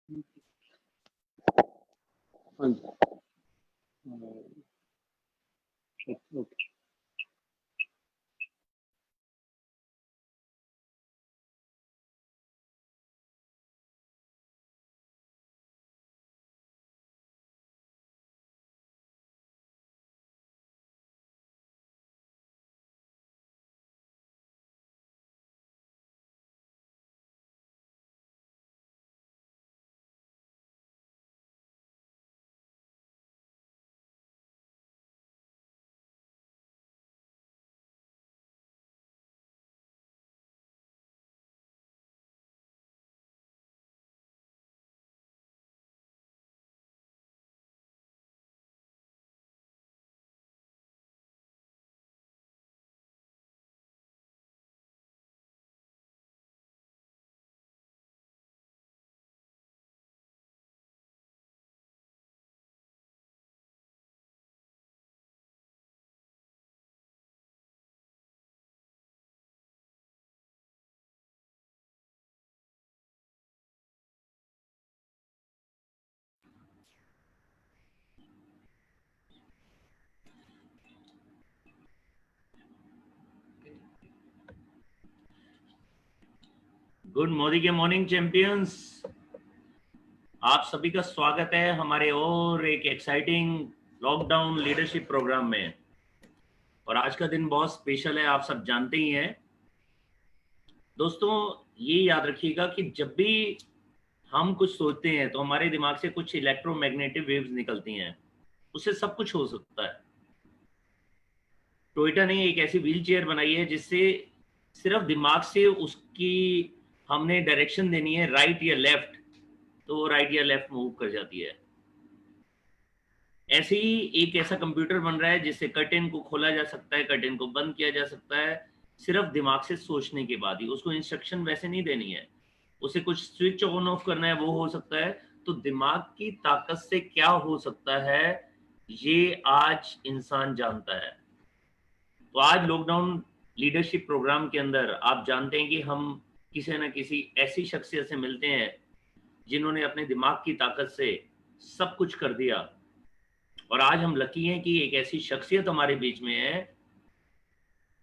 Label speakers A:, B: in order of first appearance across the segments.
A: हाँ जी। Okay.
B: Good Modi के morning champions, आप सभी का स्वागत है हमारे और एक एक्साइटिंग लॉकडाउन लीडरशिप प्रोग्राम में। और आज का दिन बहुत स्पेशल है, आप सब जानते ही हैं। दोस्तों, ये याद रखिएगा कि जब भी हम कुछ सोचते हैं तो हमारे दिमाग से कुछ इलेक्ट्रोमैग्नेटिक वेव्स निकलती हैं, उससे सब कुछ हो सकता है। टोयोटा ने एक ऐसी व्हील चेयर बनाई है जिससे सिर्फ दिमाग से उसकी हमने डायरेक्शन देनी है, राइट या लेफ्ट, तो वो राइट या लेफ्ट मूव कर जाती है। ऐसे ही एक ऐसा कंप्यूटर बन रहा है जिससे कर्टेन को खोला जा सकता है, कर्टेन को बंद किया जा सकता है, सिर्फ दिमाग से सोचने के बाद ही। उसको इंस्ट्रक्शन वैसे नहीं देनी है, उसे कुछ स्विच ऑन ऑफ करना है, वो हो सकता है। तो दिमाग की ताकत से क्या हो सकता है, ये आज इंसान जानता है। तो आज लॉकडाउन लीडरशिप प्रोग्राम के अंदर आप जानते हैं कि हम किसी न किसी ऐसी शख्सियत से मिलते हैं जिन्होंने अपने दिमाग की ताकत से सब कुछ कर दिया। और आज हम लकी हैं कि एक ऐसी शख्सियत हमारे बीच में है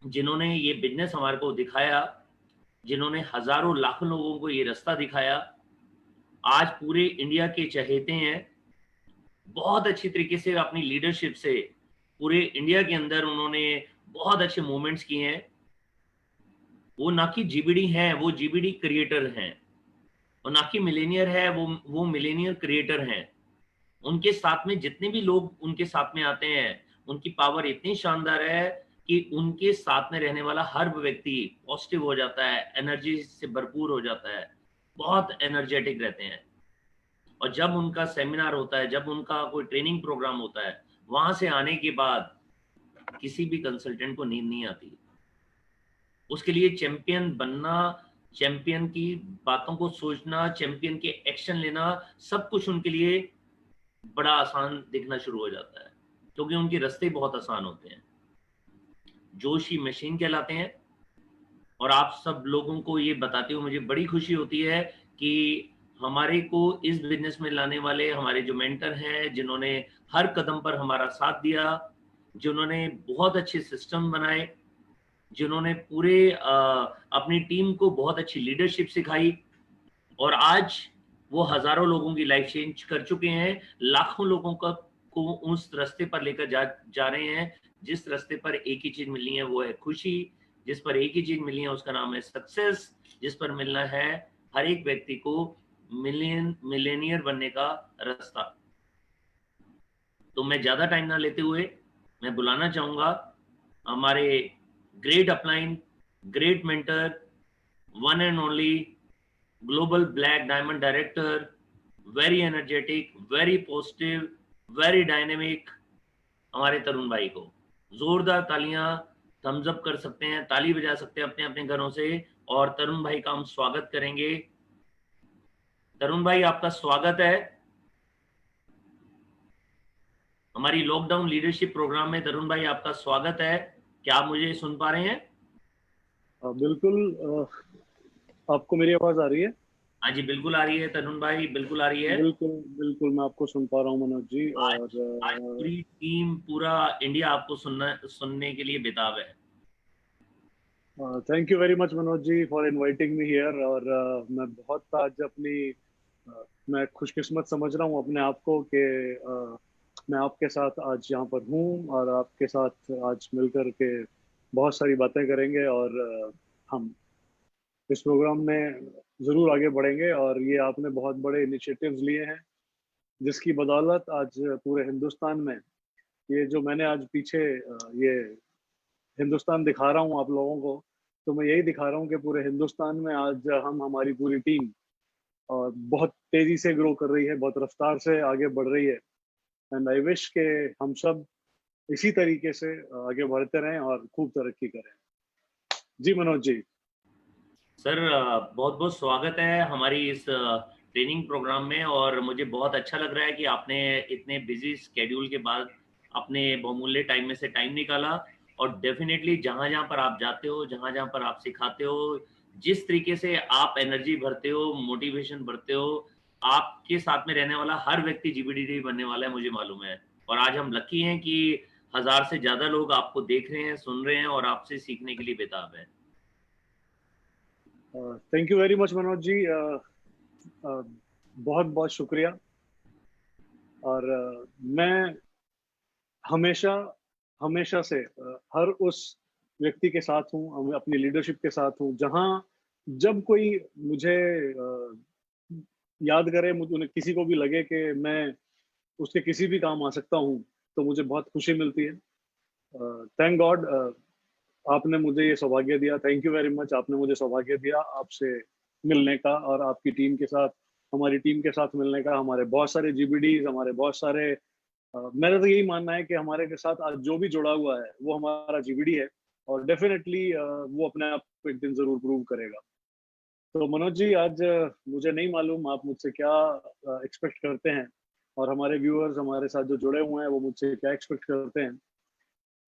B: जिन्होंने ये बिजनेस हमारे को दिखाया, जिन्होंने हजारों लाखों लोगों को ये रास्ता दिखाया। आज पूरे इंडिया के चहेते हैं, बहुत अच्छी तरीके से अपनी लीडरशिप से पूरे इंडिया के अंदर उन्होंने बहुत अच्छे मूवमेंट्स किए हैं। वो ना कि जीबीडी हैं, वो जीबीडी क्रिएटर हैं, और ना कि मिलेनियर है, वो मिलेनियर क्रिएटर हैं। उनके साथ में जितने भी लोग उनके साथ में आते हैं, उनकी पावर इतनी शानदार है कि उनके साथ में रहने वाला हर व्यक्ति पॉजिटिव हो जाता है, एनर्जी से भरपूर हो जाता है, बहुत एनर्जेटिक रहते हैं। और जब उनका सेमिनार होता है, जब उनका कोई ट्रेनिंग प्रोग्राम होता है, वहां से आने के बाद किसी भी कंसल्टेंट को नींद नहीं आती। उसके लिए चैंपियन बनना, चैंपियन की बातों को सोचना, चैंपियन के एक्शन लेना, सब कुछ उनके लिए बड़ा आसान दिखना शुरू हो जाता है, क्योंकि उनके रास्ते बहुत आसान होते हैं। जोश ही मशीन कहलाते हैं। और आप सब लोगों को ये बताते हुए मुझे बड़ी खुशी होती है कि हमारे को इस बिजनेस में लाने वाले हमारे जो मेंटर हैं, जिन्होंने हर कदम पर हमारा साथ दिया, जिन्होंने बहुत अच्छे सिस्टम बनाए, जिन्होंने पूरे अपनी टीम को बहुत अच्छी लीडरशिप सिखाई, और आज वो हजारों लोगों की लाइफ चेंज कर चुके हैं, लाखों लोगों का को उस रास्ते पर लेकर जा रहे हैं जिस रास्ते पर एक ही चीज मिलनी है, वो है खुशी। जिस पर एक ही चीज मिलनी है उसका नाम है सक्सेस। जिस पर मिलना है हर एक व्यक्ति को मिलेनियर बनने का रास्ता। तो मैं ज्यादा टाइम ना लेते हुए मैं बुलाना चाहूंगा हमारे great upline, great mentor, one and only global black diamond director, very energetic, very positive, very dynamic, हमारे तरुण भाई को जोरदार तालियां थम्स अप कर सकते हैं, ताली बजा सकते हैं अपने अपने घरों से, और तरुण भाई का हम स्वागत करेंगे। तरुण भाई, आपका स्वागत है हमारी लॉकडाउन लीडरशिप प्रोग्राम में। तरुण भाई, आपका स्वागत है। क्या आप मुझे सुन पा रहे हैं?
A: बिल्कुल। आपको मेरी आवाज आ रही है?
B: हाँ जी, बिल्कुल आ रही है तरुण भाई, बिल्कुल आ रही है।
A: बिल्कुल बिल्कुल, मैं आपको सुन पा रहा हूँ मनोज जी।
B: आज
A: और
B: आज पूरी टीम, पूरा इंडिया आपको सुनने के लिए बेताब है।
A: Thank you very much Manoj ji for inviting me here. और मैं बहुत आज मैं खुशकिस्मत समझ रहा हूँ अपने आप को कि मैं आपके साथ आज यहाँ पर हूँ और आपके साथ आज मिलकर के बहुत सारी बातें करेंगे। और हम इस प्रोग्राम में ज़रूर आगे बढ़ेंगे। और ये आपने बहुत बड़े इनिशिएटिव्स लिए हैं जिसकी बदौलत आज पूरे हिंदुस्तान में ये जो मैंने आज पीछे ये हिंदुस्तान दिखा रहा हूँ आप लोगों को, तो मैं यही दिखा रहा हूँ कि पूरे हिंदुस्तान में आज हम हमारी पूरी टीम और बहुत तेजी से ग्रो कर रही है, बहुत रफ्तार से आगे बढ़ रही है। एंड आई विश के हम सब इसी तरीके से आगे बढ़ते रहें और खूब तरक्की करें। जी मनोज जी।
B: सर, बहुत बहुत स्वागत है हमारी इस ट्रेनिंग प्रोग्राम में, और मुझे बहुत अच्छा लग रहा है कि आपने इतने बिजी स्केड्यूल के बाद अपने बहुमूल्य टाइम में से टाइम निकाला। और डेफिनेटली जहाँ जहाँ पर आप जाते हो, जहाँ जहाँ पर आप सिखाते हो, जिस तरीके से आप एनर्जी भरते हो, मोटिवेशन भरते हो, आपके साथ में रहने वाला हर व्यक्ति जीबीडी बनने वाला है, मुझे मालूम है। और आज हम लकी हैं कि 1000 से ज्यादा लोग आपको देख रहे हैं, सुन रहे हैं और आपसे सीखने के लिए बेताब है।
A: Thank you very much Manoj ji. बहुत बहुत शुक्रिया। और मैं हमेशा हमेशा से हर उस व्यक्ति के साथ हूँ, अपनी लीडरशिप के साथ हूँ, जहाँ जब कोई मुझे याद करे, मुझे उन्हें किसी को भी लगे कि मैं उसके किसी भी काम आ सकता हूँ, तो मुझे बहुत खुशी मिलती है। थैंक गॉड आपने मुझे ये सौभाग्य दिया। थैंक यू वेरी मच, आपने मुझे सौभाग्य दिया आपसे मिलने का और आपकी टीम के साथ, हमारी टीम के साथ मिलने का। हमारे बहुत सारे जीबीडी, हमारे बहुत सारे मेरा तो यही मानना है कि हमारे के साथ आज जो भी जुड़ा हुआ है वो हमारा जीबीडी है। और डेफिनेटली वो अपने आप को एक दिन जरूर प्रूव करेगा। तो मनोज जी, आज मुझे नहीं मालूम आप मुझसे क्या एक्सपेक्ट करते हैं, और हमारे व्यूअर्स हमारे साथ जो जुड़े हुए हैं वो मुझसे क्या एक्सपेक्ट करते हैं।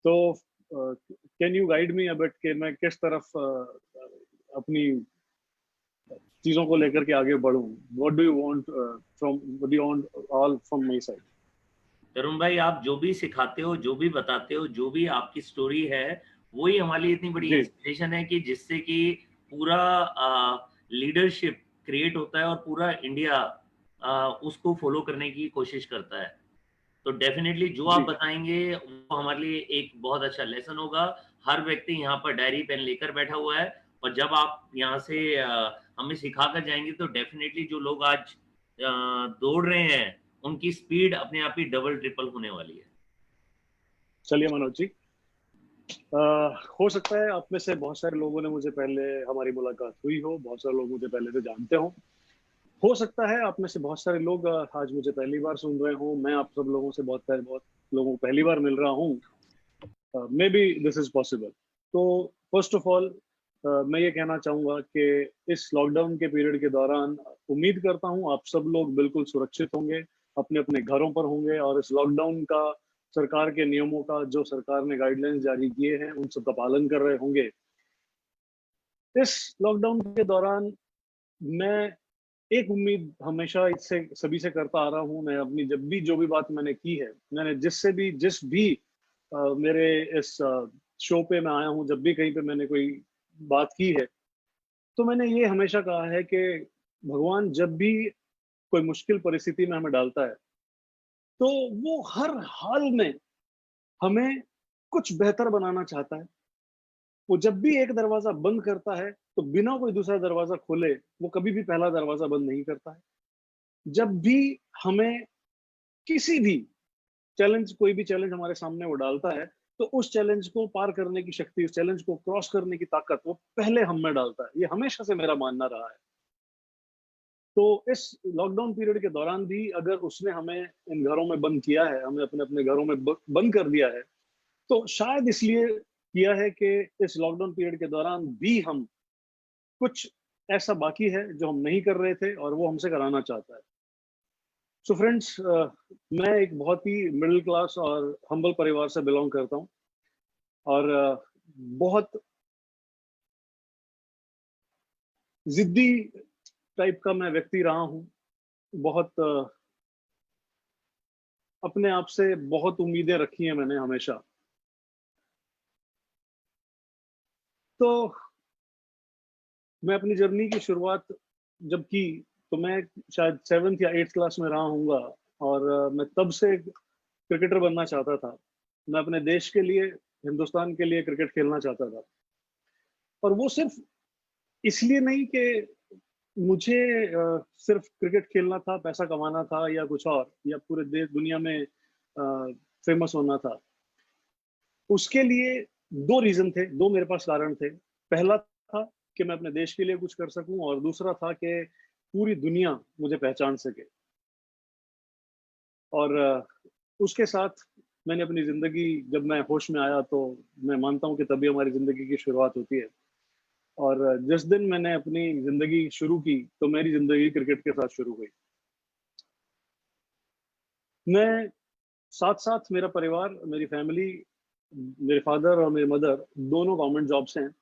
A: तो can you guide me a bit कि मैं किस तरफ अपनी चीजों को लेकर के आगे बढ़ूं? What do you want from, what do you want all from my side?
B: Tarun भाई, आप जो भी सिखाते हो, जो भी बताते हो, जो भी आपकी स्टोरी है, वही हमारे लिए इतनी बड़ी
A: जी।
B: इंस्पिरेशन है कि जिससे कि पूरा लीडरशिप क्रिएट होता है और पूरा इंडिया उसको फॉलो करने की कोशिश करता है। तो डेफिनेटली जो आप
A: जी।
B: बताएंगे वो हमारे लिए एक बहुत अच्छा लेसन होगा। हर व्यक्ति यहाँ पर डायरी पेन लेकर बैठा हुआ है, और जब आप यहाँ से हमें सिखा कर जाएंगे तो डेफिनेटली जो लोग आज दौड़ रहे हैं, उनकी स्पीड अपने आप ही डबल ट्रिपल होने वाली है।
A: चलिए मनोज जी, हो सकता है आप में से बहुत सारे लोगों ने मुझे पहले, हमारी मुलाकात हुई हो, बहुत सारे लोग मुझे पहले से जानते हो सकता है आप में से बहुत सारे लोग आज मुझे पहली बार सुन रहे हो। मैं आप सब लोगों से बहुत लोगों को पहली बार मिल रहा हूँ। May be this is possible. तो फर्स्ट ऑफ ऑल मैं ये कहना चाहूंगा कि इस लॉकडाउन के पीरियड के दौरान उम्मीद करता हूँ आप सब लोग बिल्कुल सुरक्षित होंगे, अपने अपने घरों पर होंगे, और इस लॉकडाउन का, सरकार के नियमों का, जो सरकार ने गाइडलाइंस जारी किए हैं उन सब का पालन कर रहे होंगे। इस लॉकडाउन के दौरान मैं एक उम्मीद हमेशा इससे सभी से करता आ रहा हूँ। मैं अपनी जब भी जो भी बात मैंने की है, मैंने जिस भी मेरे इस शो पे मैं आया हूँ, जब भी कहीं पे मैंने कोई बात की है, तो मैंने ये हमेशा कहा है कि भगवान जब भी कोई मुश्किल परिस्थिति में हमें डालता है, तो वो हर हाल में हमें कुछ बेहतर बनाना चाहता है। वो जब भी एक दरवाजा बंद करता है, तो बिना कोई दूसरा दरवाजा खोले वो कभी भी पहला दरवाजा बंद नहीं करता है। जब भी हमें किसी भी चैलेंज, कोई भी चैलेंज हमारे सामने वो डालता है, तो उस चैलेंज को पार करने की शक्ति, उस चैलेंज को क्रॉस करने की ताकत वो पहले हम में डालता है। ये हमेशा से मेरा मानना रहा है। तो इस लॉकडाउन पीरियड के दौरान भी अगर उसने हमें इन घरों में बंद किया है, हमें अपने अपने घरों में बंद कर दिया है, तो शायद इसलिए किया है कि इस लॉकडाउन पीरियड के दौरान भी हम कुछ ऐसा बाकी है जो हम नहीं कर रहे थे और वो हमसे कराना चाहता है। सो फ्रेंड्स, मैं एक बहुत ही मिडिल क्लास और हम्बल परिवार से बिलोंग करता हूँ। और बहुत जिद्दी टाइप का मैं व्यक्ति रहा हूँ। बहुत अपने आप से बहुत उम्मीदें रखी हैं मैंने हमेशा। तो मैं अपनी जर्नी की शुरुआत जब की, तो मैं शायद 7th या 8th क्लास में रहा हूँगा, और मैं तब से क्रिकेटर बनना चाहता था। मैं अपने देश के लिए, हिंदुस्तान के लिए क्रिकेट खेलना चाहता था। और वो सिर्फ इसलिए नहीं कि मुझे सिर्फ क्रिकेट खेलना था, पैसा कमाना था या कुछ और, या पूरे देश दुनिया में फेमस होना था। उसके लिए 2 रीज़न थे, 2 मेरे पास कारण थे। पहला था कि मैं अपने देश के लिए कुछ कर सकूँ, और दूसरा था कि पूरी दुनिया मुझे पहचान सके। और उसके साथ मैंने अपनी ज़िंदगी, जब मैं होश में आया, तो मैं मानता हूँ कि तभी हमारी ज़िंदगी की शुरुआत होती है। और जिस दिन मैंने अपनी ज़िंदगी शुरू की, तो मेरी ज़िंदगी क्रिकेट के साथ शुरू हुई। मैं साथ-साथ मेरा परिवार, मेरी फैमिली, मेरे फादर और मेरी मदर दोनों गवर्नमेंट जॉब से हैं।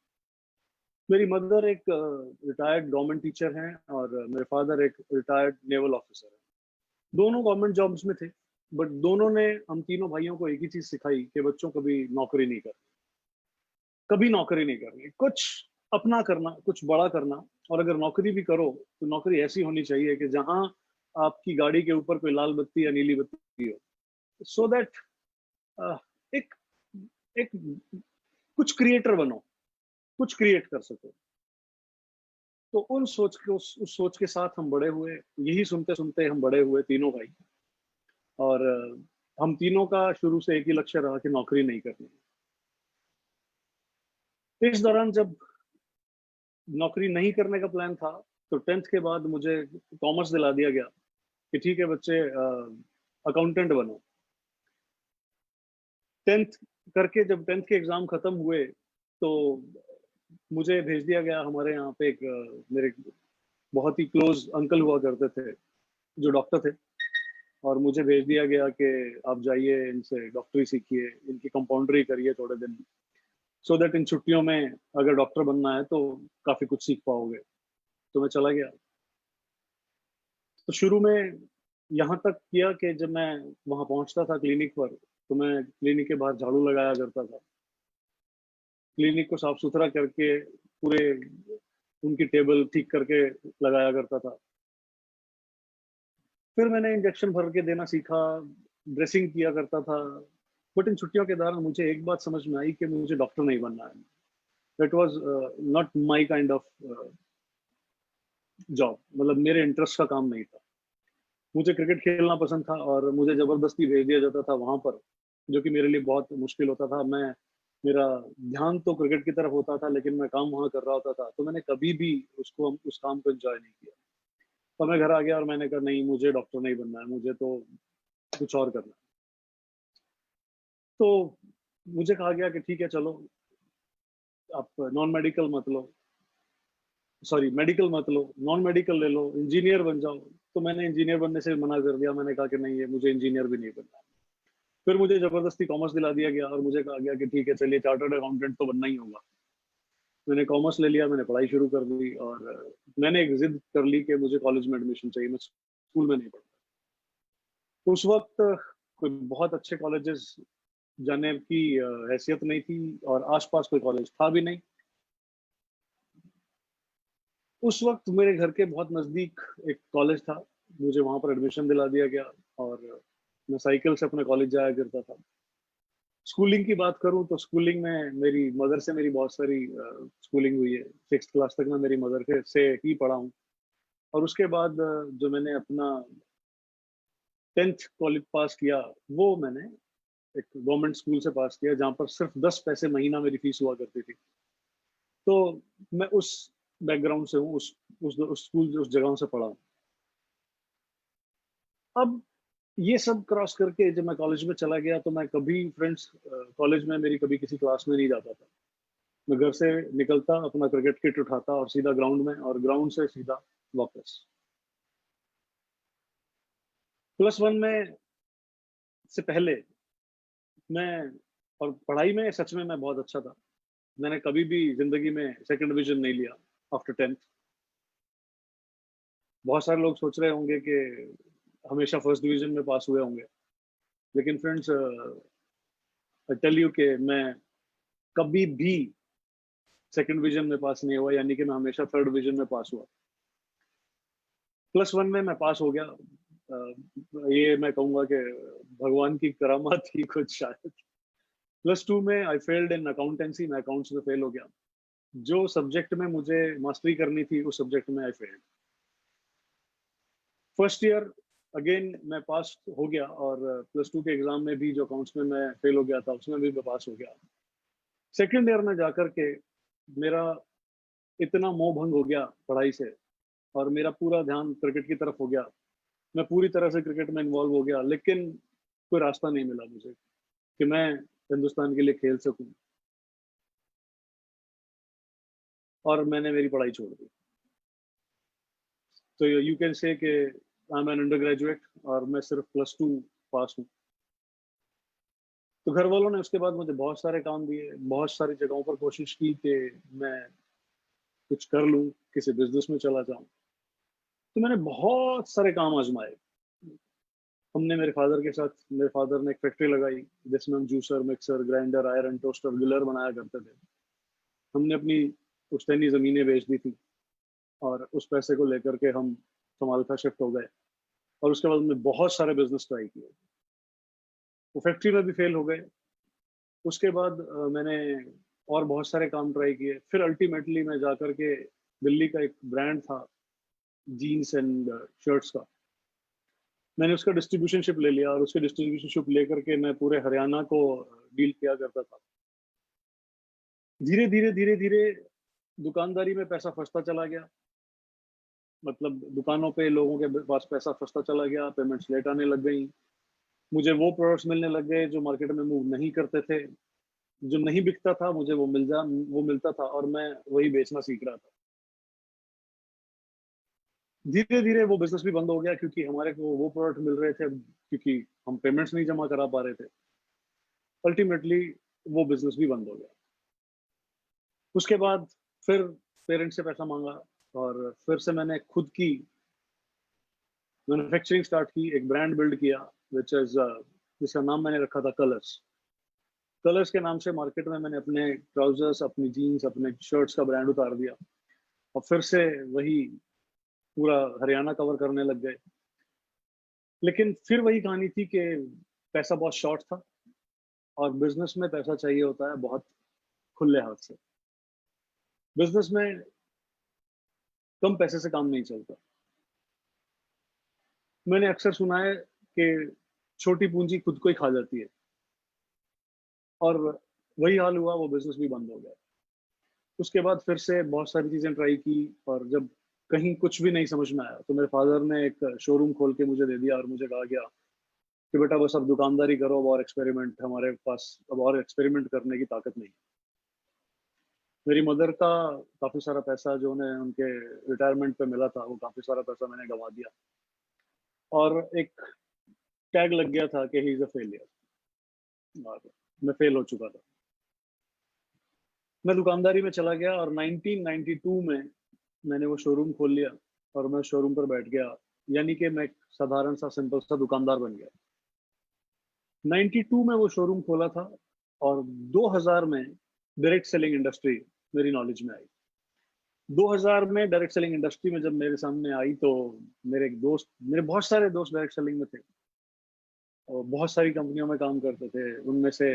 A: मेरी मदर एक रिटायर्ड गवर्नमेंट टीचर हैं, और मेरे फादर एक रिटायर्ड नेवल ऑफिसर हैं। दोनों गवर्नमेंट जॉब्स में थे, बट दोनों ने हम तीनों भाइयों को एक ही चीज़ सिखाई कि बच्चों कभी नौकरी नहीं करनी, कभी नौकरी नहीं करनी। कुछ अपना करना, कुछ बड़ा करना, और अगर नौकरी भी करो, तो नौकरी ऐसी होनी चाहिए कि जहाँ आपकी गाड़ी के ऊपर कोई लाल बत्ती या नीली बत्ती हो, सो दैट एक एक कुछ क्रिएटर बनो, कुछ क्रिएट कर सको। तो उस सोच के साथ हम बड़े हुए, यही सुनते-सुनते हम बड़े हुए तीनों भाई। और हम तीनों का शुरू से एक ही लक्ष्य रहा कि नौकरी नहीं करनी। इस दौरान जब नौकरी नहीं करने का प्लान था, तो 10th के बाद मुझे कॉमर्स दिला दिया गया कि ठीक है बच्चे, अकाउंटेंट बनो। 10th करके जब 10th के एग्ज़ाम खत्म हुए, तो मुझे भेज दिया गया, हमारे यहाँ पे एक मेरे बहुत ही क्लोज़ अंकल हुआ करते थे, जो डॉक्टर थे। और मुझे भेज दिया गया कि आप जाइए, इनसे डॉक्टरी सीखिए, इनकी कंपाउंडरी करिए थोड़े दिन, सो दैट इन छुट्टियों में अगर डॉक्टर बनना है तो काफ़ी कुछ सीख पाओगे। तो मैं चला गया। तो शुरू में यहाँ तक किया कि जब मैं वहाँ पहुँचता था क्लिनिक पर, तो मैं क्लिनिक के बाहर झाड़ू लगाया करता था। क्लिनिक को साफ-सुथरा करके पूरे उनकी टेबल ठीक करके लगाया करता था। फिर मैंने इंजेक्शन भर के देना सीखा, ड्रेसिंग किया करता था। बट इन छुट्टियों के दौरान मुझे एक बात समझ में आई कि मुझे डॉक्टर नहीं बनना है। That was not my kind of job, मतलब मेरे इंटरेस्ट का काम नहीं था। मुझे क्रिकेट खेलना पसंद था, और मुझे ज़बरदस्ती भेज दिया जाता था वहाँ पर, जो कि मेरे लिए बहुत मुश्किल होता था। मेरा ध्यान तो क्रिकेट की तरफ होता था, लेकिन मैं काम वहाँ कर रहा होता था, तो मैंने कभी भी उस काम को एन्जॉय नहीं किया। तो मैं घर आ गया और मैंने कहा नहीं, मुझे डॉक्टर नहीं बनना है, मुझे तो कुछ और करना है। तो मुझे कहा गया कि ठीक है चलो, आप नॉन मेडिकल मत लो, सॉरी मेडिकल मत लो, नॉन मेडिकल ले लो, इंजीनियर बन जाओ। तो मैंने इंजीनियर बनने से मना कर दिया। मैंने कहा कि नहीं, ये मुझे इंजीनियर भी नहीं बनना। फिर मुझे जबरदस्ती कॉमर्स दिला दिया गया, और मुझे कहा गया कि ठीक है चलिए, चार्टर्ड अकाउंटेंट तो बनना ही होगा। मैंने कॉमर्स ले लिया, मैंने पढ़ाई शुरू कर दी, और मैंने एक जिद कर ली कि मुझे कॉलेज में एडमिशन चाहिए, मैं स्कूल में नहीं पढ़ता। तो उस वक्त कोई बहुत अच्छे कॉलेजेस जाने की हैसियत नहीं थी, और आसपास कोई कॉलेज था भी नहीं। उस वक्त मेरे घर के बहुत नज़दीक एक कॉलेज था, मुझे वहाँ पर एडमिशन दिला दिया गया, और मैं साइकिल से अपने कॉलेज जाया करता था। स्कूलिंग की बात करूँ तो स्कूलिंग में मेरी मदर से मेरी बहुत सारी स्कूलिंग हुई है। 6th क्लास तक मैं मेरी मदर के से ही पढ़ा हूँ। और उसके बाद जो मैंने अपना 10th कॉलेज पास किया, वो मैंने एक गवर्नमेंट स्कूल से पास किया, जहाँ पर सिर्फ 10 पैसे महीना मेरी फीस हुआ करती थी। तो मैं उस बैकग्राउंड से हूँ, उस स्कूल, उस जगहों से पढ़ा हूँ। अब ये सब क्रॉस करके जब मैं कॉलेज में चला गया, तो मैं कभी फ्रेंड्स, कॉलेज में मेरी कभी किसी क्लास में नहीं जाता था। मैं घर से निकलता, अपना क्रिकेट किट उठाता और सीधा ग्राउंड में, और ग्राउंड से सीधा वापस। +1 में से पहले मैं, और पढ़ाई में सच में मैं बहुत अच्छा था। मैंने कभी भी ज़िंदगी में सेकंड डिवीज़न नहीं लिया आफ्टर 10th। बहुत सारे लोग सोच रहे होंगे कि हमेशा फर्स्ट डिवीजन में पास हुए होंगे, लेकिन फ्रेंड्स आई टेल यू कि मैं कभी भी सेकंड डिवीजन में पास नहीं हुआ, यानी कि मैं हमेशा थर्ड डिवीजन में पास हुआ। +1 में मैं पास हो गया। ये मैं कहूँगा कि भगवान की करामात थी कुछ शायद। +2 में आई फेल्ड इन अकाउंटेंसी, मैं अकाउंट्स में फेल हो गया। जो सब्जेक्ट में मुझे मास्टरी करनी थी उस सब्जेक्ट में I failed. First year again मैं पास हो गया, और +2 के एग्जाम में भी जो अकाउंट्स में मैं फेल हो गया था उसमें भी मैं पास हो गया। सेकेंड ईयर में जाकर के मेरा इतना मोह भंग हो गया पढ़ाई से, और मेरा पूरा ध्यान क्रिकेट की तरफ हो गया। मैं पूरी तरह से क्रिकेट में इन्वॉल्व हो गया, लेकिन कोई रास्ता नहीं मिला मुझे कि मैं हिंदुस्तान के लिए खेल सकूं, और मैंने मेरी पढ़ाई छोड़ दी। तो यू कैन से कि I am an undergraduate और मैं सिर्फ +2 पास हूँ। तो घर वालों ने उसके बाद मुझे बहुत सारे काम दिए, बहुत सारी जगहों पर कोशिश की कि मैं कुछ कर लूँ, किसी बिजनेस में चला जाऊँ। तो मैंने बहुत सारे काम आजमाए। हमने मेरे फादर ने एक फैक्ट्री लगाई जिसमें हम juicer, mixer, grinder, iron, toaster, griller बनाया करते थे। हमने अपनी पुश्तैनी ज़मीनें बेच दी थी, और उस पैसे को लेकर के हम समालखा शिफ्ट हो गए। और उसके बाद हमने बहुत सारे बिजनेस ट्राई किए, वो फैक्ट्री में भी फेल हो गए। उसके बाद मैंने और बहुत सारे काम ट्राई किए। फिर अल्टीमेटली मैं जाकर के दिल्ली का एक ब्रांड था जीन्स एंड शर्ट्स का, मैंने उसका डिस्ट्रीब्यूशनशिप ले लिया, और उसके डिस्ट्रीब्यूशनशिप लेकर के मैं पूरे हरियाणा को डील किया करता था। धीरे धीरे धीरे धीरे दुकानदारी में पैसा फंसता चला गया, मतलब दुकानों पे लोगों के पास पैसा फंसता चला गया, पेमेंट्स लेट आने लग गई। मुझे वो प्रोडक्ट्स मिलने लग गए जो मार्केट में मूव नहीं करते थे, जो नहीं बिकता था मुझे वो मिलता था, और मैं वही बेचना सीख रहा था। धीरे धीरे वो बिजनेस भी बंद हो गया, क्योंकि हमारे को वो प्रोडक्ट मिल रहे थे, क्योंकि हम पेमेंट्स नहीं जमा करा पा रहे थे। अल्टीमेटली वो बिजनेस भी बंद हो गया। उसके बाद फिर पेरेंट्स से पैसा मांगा, और फिर से मैंने खुद की मैन्युफैक्चरिंग स्टार्ट की, एक ब्रांड बिल्ड किया जिसका नाम मैंने रखा था कलर्स। कलर्स के नाम से मार्केट में मैंने अपने ट्राउजर्स, अपनी जीन्स, अपने शर्ट्स का ब्रांड उतार दिया, और फिर से वही पूरा हरियाणा कवर करने लग गए। लेकिन फिर वही कहानी थी कि पैसा बहुत शॉर्ट था, और बिजनेस में पैसा चाहिए होता है बहुत खुले हाथ से। बिजनेस में कम पैसे से काम नहीं चलता। मैंने अक्सर सुना है कि छोटी पूंजी खुद को ही खा जाती है, और वही हाल हुआ, वो बिजनेस भी बंद हो गया। उसके बाद फिर से बहुत सारी चीजें ट्राई की, और जब कहीं कुछ भी नहीं समझ में आया तो मेरे फादर ने एक शोरूम खोल के मुझे दे दिया, और मुझे कहा गया कि बेटा बस अब दुकानदारी करो, अब और एक्सपेरिमेंट हमारे पास, अब और एक्सपेरिमेंट करने की ताकत नहीं। मेरी मदर का काफी सारा पैसा जो उन्हें उनके रिटायरमेंट पे मिला था, वो काफी सारा पैसा मैंने गंवा दिया, और एक टैग लग गया था कि ही इज अ फेलियर, और मैं फेल हो चुका था। मैं दुकानदारी में चला गया, और 1992 में मैंने वो शोरूम खोल लिया, और मैं शोरूम पर बैठ गया, यानी कि मैं एक साधारण सा सिंपल सा दुकानदार बन गया। 92 में वो शोरूम खोला था, और 2000 में डायरेक्ट सेलिंग इंडस्ट्री मेरी नॉलेज में आई। 2000 में डायरेक्ट सेलिंग इंडस्ट्री में जब मेरे सामने आई, तो मेरे बहुत सारे दोस्त डायरेक्ट सेलिंग में थे, और बहुत सारी कंपनियों में काम करते थे। उनमें से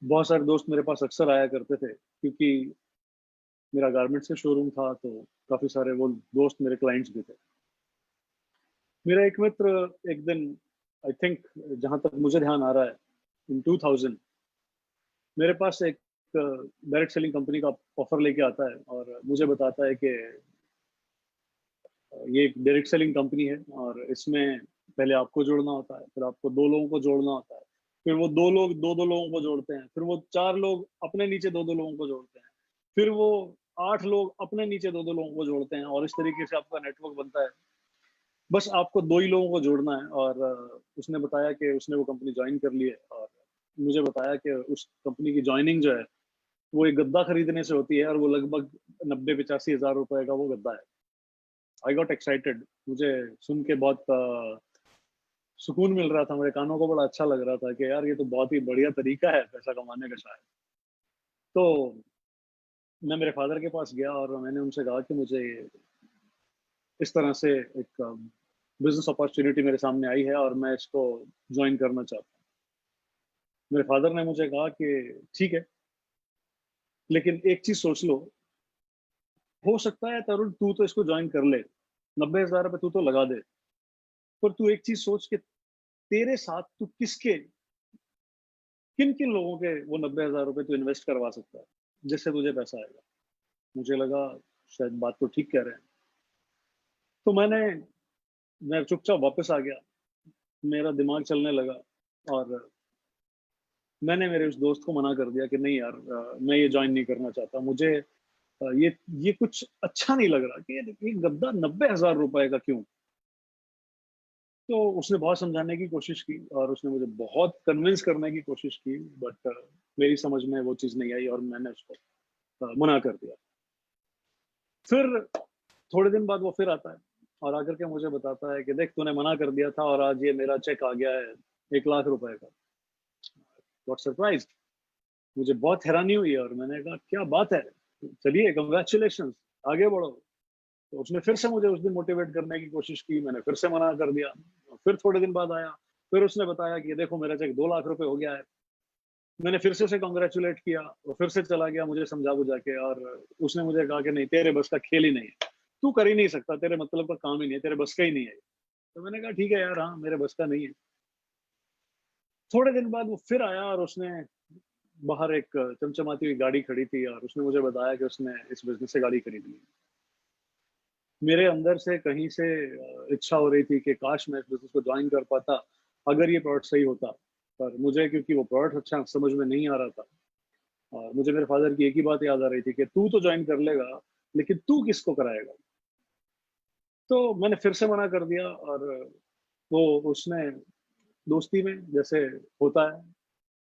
A: बहुत सारे दोस्त मेरे पास अक्सर आया करते थे, क्योंकि मेरा गारमेंट्स का शोरूम था, तो काफी सारे वो दोस्त मेरे क्लाइंट्स भी थे। मेरा एक मित्र एक दिन, आई थिंक जहां तक मुझे ध्यान आ रहा है, इन 2000 मेरे पास एक डायरेक्ट सेलिंग कंपनी का ऑफर लेके आता है, और मुझे बताता है कि ये एक डायरेक्ट सेलिंग कंपनी है, और इसमें पहले आपको जोड़ना होता है, फिर आपको 2 लोगों को जोड़ना होता है, फिर वो 2 लोग 2 लोगों को जोड़ते हैं, फिर वो 4 लोग अपने नीचे 2 लोगों को जोड़ते हैं, फिर वो 8 लोग अपने नीचे 2 लोगों को जोड़ते हैं, और इस तरीके से आपका नेटवर्क बनता है। बस आपको 2 ही लोगों को जोड़ना है। और उसने बताया कि उसने वो कंपनी ज्वाइन कर ली है, और मुझे बताया कि उस कंपनी की ज्वाइनिंग जो है वो एक गद्दा खरीदने से होती है, और वो लगभग 90-85 हज़ार रुपए का वो गद्दा है। आई गॉट एक्साइटेड, मुझे सुन के बहुत सुकून मिल रहा था, मेरे कानों को बड़ा अच्छा लग रहा था कि यार ये तो बहुत ही बढ़िया तरीका है पैसा कमाने का शायद। तो मैं मेरे फादर के पास गया और मैंने उनसे कहा कि मुझे इस तरह से एक बिजनेस अपॉर्चुनिटी मेरे सामने आई है और मैं इसको ज्वाइन करना चाहता हूँ। मेरे फादर ने मुझे कहा कि ठीक है, लेकिन एक चीज सोच लो, हो सकता है तरुण तू तो इसको ज्वाइन कर ले, 90,000 रुपये तू तो लगा दे, पर तू एक चीज सोच के तेरे साथ तू किसके किन किन लोगों के वो 90,000 रुपये तू इन्वेस्ट करवा सकता है जिससे तुझे पैसा आएगा। मुझे लगा शायद बात तो ठीक कह रहे हैं, तो मैं चुपचाप वापस आ गया, मेरा दिमाग चलने लगा और मैंने मेरे उस दोस्त को मना कर दिया कि नहीं यार, मैं ये ज्वाइन नहीं करना चाहता, मुझे ये कुछ अच्छा नहीं लग रहा कि ये गद्दा 90,000 रुपए का क्यों। तो उसने बहुत समझाने की कोशिश की और उसने मुझे बहुत कन्विंस करने की कोशिश की, बट मेरी समझ में वो चीज़ नहीं आई और मैंने उसको मना कर दिया। फिर थोड़े दिन बाद वो फिर आता है और आकर के मुझे बताता है कि देख तूने मना कर दिया था और आज ये मेरा चेक आ गया है 1,00,000 रुपए का। गॉट सरप्राइज्ड, मुझे बहुत हैरानी हुई और मैंने कहा क्या बात है, चलिए कंग्रेचुलेशन, आगे बढ़ो। तो उसने फिर से मुझे उस दिन मोटिवेट करने की कोशिश की, मैंने फिर से मना कर दिया। फिर थोड़े दिन बाद आया, फिर उसने बताया कि देखो मेरा चेक 2,00,000 रुपए हो गया है। मैंने फिर से उसे कॉन्ग्रेचुलेट किया, वो फिर से चला गया मुझे समझा बुझा के, और उसने मुझे कहा कि नहीं तेरे बस का खेल ही नहीं है, तू कर ही नहीं सकता, तेरे मतलब का काम ही नहीं है, तेरे बस का ही नहीं है। तो मैंने कहा ठीक है यार, हाँ मेरे बस का नहीं है। थोड़े दिन बाद वो फिर आया और उसने बाहर एक चमचमाती हुई गाड़ी खड़ी थी और उसने मुझे बताया कि उसने इस बिजनेस से गाड़ी खरीद ली। मेरे अंदर से कहीं से इच्छा हो रही थी कि काश मैं इस बिजनेस को ज्वाइन कर पाता अगर ये प्रोडक्ट सही होता, पर मुझे क्योंकि वो प्रोडक्ट अच्छा समझ में नहीं आ रहा था, और मुझे मेरे फादर की एक ही बात याद आ रही थी कि तू तो ज्वाइन कर लेगा लेकिन तू किसको कराएगा। तो मैंने फिर से मना कर दिया और वो उसने दोस्ती में जैसे होता है,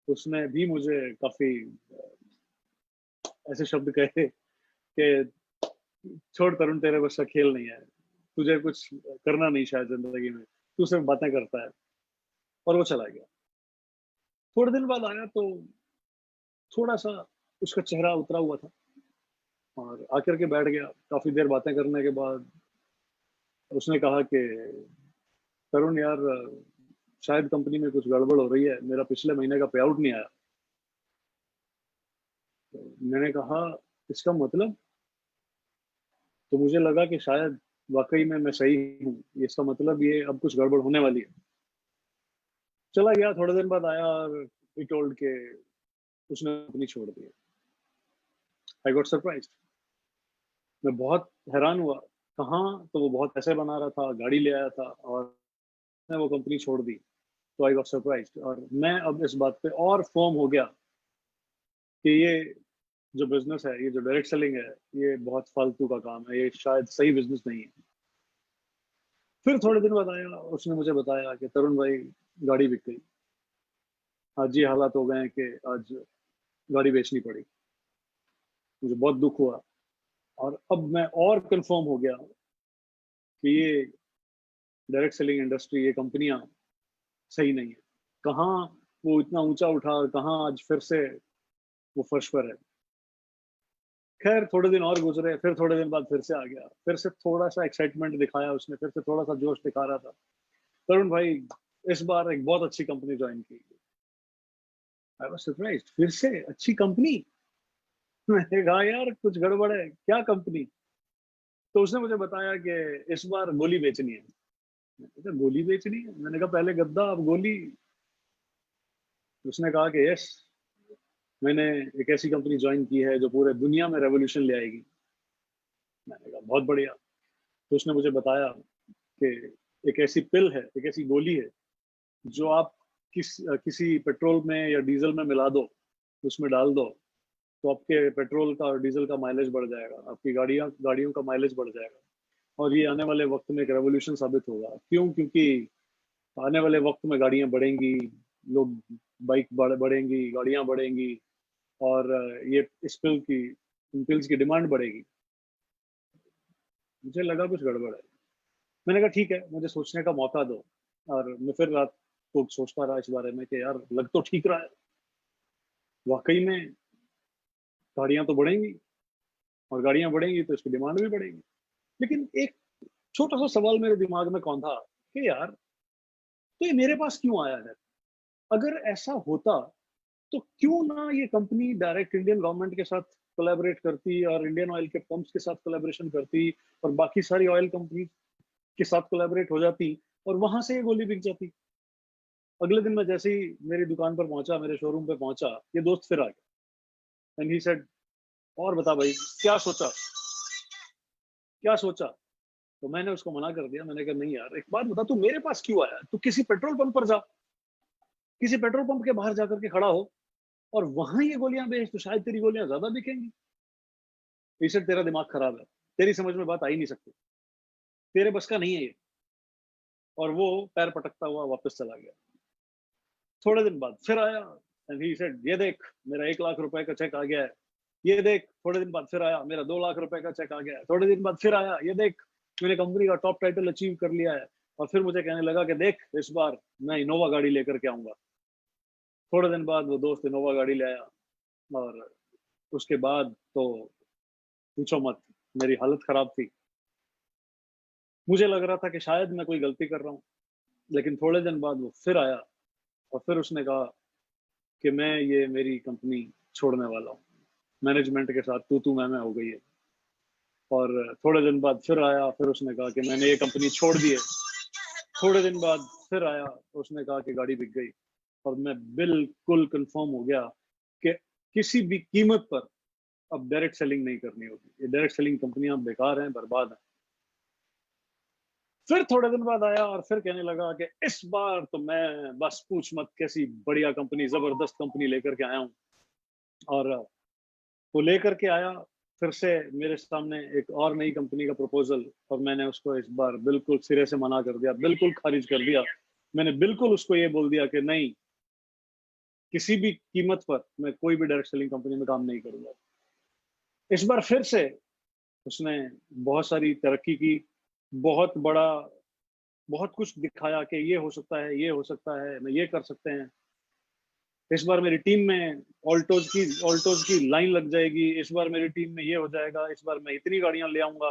A: उसने भी मुझे काफी ऐसे शब्द कहे कि छोड़ तरुण, तेरे बस का खेल नहीं है, तुझे कुछ करना नहीं शायद जिंदगी में, तू सिर्फ बातें करता है। और वो चला गया। थोड़े दिन बाद आया तो थोड़ा सा उसका चेहरा उतरा हुआ था और आकर के बैठ गया। काफी देर बातें करने के बाद उसने कहा कि तरुण यार, शायद कंपनी में कुछ गड़बड़ हो रही है, मेरा पिछले महीने का पे आउट नहीं आया। तो मैंने कहा इसका मतलब, तो मुझे लगा कि शायद वाकई में मैं सही हूँ, इसका मतलब ये अब कुछ गड़बड़ होने वाली है। चला गया, थोड़े दिन बाद आया और ही टोल्ड के उसने कंपनी छोड़ दी। आई गॉट सरप्राइज्ड, मैं बहुत हैरान हुआ। कहाँ, तो वो बहुत पैसे बना रहा था, गाड़ी ले आया था और मैं वो कंपनी छोड़ दी। तो आई गॉट सरप्राइज्ड और मैं अब इस बात पे और फर्म हो गया कि ये जो बिजनेस है, ये जो डायरेक्ट सेलिंग है, ये बहुत फालतू का काम है, ये शायद सही बिजनेस नहीं है। फिर थोड़े दिन बाद आया, उसने मुझे बताया कि तरुण भाई गाड़ी बिक गई, आज ये हालात हो गए हैं कि आज गाड़ी बेचनी पड़ी। मुझे बहुत दुख हुआ और अब मैं और कंफर्म हो गया कि ये डायरेक्ट सेलिंग इंडस्ट्री, ये कंपनियां सही नहीं है। कहाँ वो इतना ऊंचा उठा और कहाँ आज फिर से वो फर्श पर है। खैर थोड़े दिन और गुजरे, फिर थोड़े दिन बाद फिर से आ गया, फिर से थोड़ा सा एक्साइटमेंट दिखाया उसने, फिर से थोड़ा सा जोश दिखा रहा था। तरुण भाई इस बार एक बहुत अच्छी कंपनी ज्वाइन की। आई वाज सरप्राइज्ड, फिर से अच्छी कंपनी। मैंने कहा यार कुछ गड़बड़ है, क्या कंपनी। तो उसने मुझे बताया कि इस बार गोली बेचनी है। मैंने कहा गोली बेचनी है, मैंने कहा पहले गद्दा अब गोली। उसने कहा कि यस, मैंने एक ऐसी कंपनी ज्वाइन की है जो पूरे दुनिया में रेवोल्यूशन ले आएगी। मैंने कहा बहुत बढ़िया। तो उसने मुझे बताया कि एक ऐसी पिल है, एक ऐसी गोली है जो आप किसी पेट्रोल में या डीजल में मिला दो, उसमें डाल दो, तो आपके पेट्रोल का और डीजल का माइलेज बढ़ जाएगा, आपकी गाड़ियों का माइलेज बढ़ जाएगा। और ये आने वाले वक्त में एक रेवोल्यूशन साबित होगा। क्यों? क्योंकि आने वाले वक्त में गाड़ियां बढ़ेंगी, लोग बाइक बढ़ेंगी, गाड़ियां बढ़ेंगी, और ये इस पिल्स की डिमांड बढ़ेगी। मुझे लगा कुछ गड़बड़ है। मैंने कहा ठीक है, मुझे सोचने का मौका दो। और मैं फिर रात को सोचता रहा इस बारे में कि यार लग तो ठीक रहा है, वाकई में गाड़ियां तो बढ़ेंगी, और गाड़ियां बढ़ेंगी तो इसकी डिमांड भी बढ़ेगी। लेकिन एक छोटा सा सवाल मेरे दिमाग में कौन था कि यार तो ये मेरे पास क्यों आया है? अगर ऐसा होता तो क्यों ना ये कंपनी डायरेक्ट इंडियन गवर्नमेंट के साथ कोलैबोरेट करती और इंडियन ऑयल के पंप्स के साथ कोलैबोरेशन करती और बाकी सारी ऑयल कंपनी के साथ कोलैबोरेट हो जाती और वहां से ये गोली बिक जाती। अगले दिन मैं जैसे ही मेरी दुकान पर पहुंचा, मेरे शोरूम पे पहुंचा, ये दोस्त फिर आ गया एंड ही सेड, और बता भाई क्या सोचा, क्या सोचा? तो मैंने उसको मना कर दिया। मैंने कहा नहीं यार, एक बात बता, तू मेरे पास क्यों आया? तू किसी पेट्रोल पंप पर जा, किसी पेट्रोल पंप के बाहर जाकर के खड़ा हो और वहां ये गोलियां बेच, तो शायद तेरी गोलियां ज्यादा बिकेंगी। इसे तेरा दिमाग खराब है, तेरी समझ में बात आ ही नहीं सकती, तेरे बस का नहीं है ये। और वो पैर पटकता हुआ वापस चला गया। थोड़े दिन बाद फिर आया एंड ही सेड, ये देख मेरा 1 लाख रुपए का चेक आ गया है। ये देख, थोड़े दिन बाद फिर आया, मेरा 2 लाख रुपए का चेक आ गया है। थोड़े दिन बाद फिर आया, ये देख मैंने कंपनी का टॉप टाइटल अचीव कर लिया है। और फिर मुझे कहने लगा कि देख इस बार मैं इनोवा गाड़ी लेकर के आऊंगा। थोड़े दिन बाद वो दोस्त इनोवा गाड़ी ले आया और उसके बाद तो पूछो मत, मेरी हालत खराब थी। मुझे लग रहा था कि शायद मैं कोई गलती कर रहा हूँ। लेकिन थोड़े दिन बाद वो फिर आया और फिर उसने कहा कि मैं ये मेरी कंपनी छोड़ने वाला हूँ, मैनेजमेंट के साथ तू मैं हो गई है। और थोड़े दिन बाद फिर आया, फिर उसने कहा कि मैंने ये कंपनी छोड़ दी है। थोड़े दिन बाद फिर आया, उसने कहा कि गाड़ी बिक गई। और मैं बिल्कुल कंफर्म हो गया कि किसी भी कीमत पर अब डायरेक्ट सेलिंग नहीं करनी होगी। ये डायरेक्ट सेलिंग कंपनियां बेकार हैं, बर्बाद हैं। फिर थोड़े दिन बाद आया और फिर कहने लगा कि इस बार तो मैं बस पूछ मत कैसी बढ़िया कंपनी, जबरदस्त कंपनी लेकर के आया हूँ। और वो लेकर के आया फिर से मेरे सामने एक और नई कंपनी का प्रपोजल, और मैंने उसको इस बार बिल्कुल सिरे से मना कर दिया, बिल्कुल खारिज कर दिया। मैंने बिल्कुल उसको ये बोल दिया कि नहीं, किसी भी कीमत पर मैं कोई भी डायरेक्ट सेलिंग कंपनी में काम नहीं करूंगा। इस बार फिर से उसने बहुत सारी तरक्की की, बहुत बड़ा, बहुत कुछ दिखाया कि ये हो सकता है, ये हो सकता है, मैं ये कर सकते हैं। इस बार मेरी टीम में ऑल्टोज की लाइन लग जाएगी, इस बार मेरी टीम में ये हो जाएगा, इस बार मैं इतनी गाड़ियां ले आऊंगा।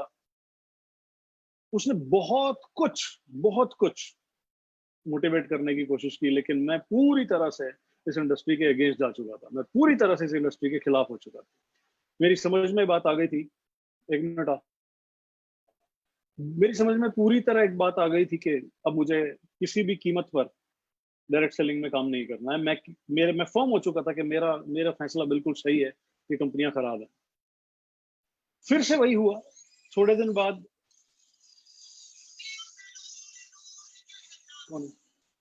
A: उसने बहुत कुछ मोटिवेट करने की कोशिश की, लेकिन मैं पूरी तरह से इस इंडस्ट्री के अगेंस्ट जा चुका था। मैं पूरी तरह से इस इंडस्ट्री के खिलाफ हो चुका था। मेरी समझ में बात आ गई थी, एक मिनट मेरी समझ में पूरी तरह एक बात आ गई थी कि अब मुझे किसी भी कीमत पर डायरेक्ट सेलिंग में काम नहीं करना है। मैं फर्म हो चुका था कि मेरा मेरा फैसला बिल्कुल सही है, ये कंपनियां खराब है। फिर से वही हुआ। थोड़े दिन बाद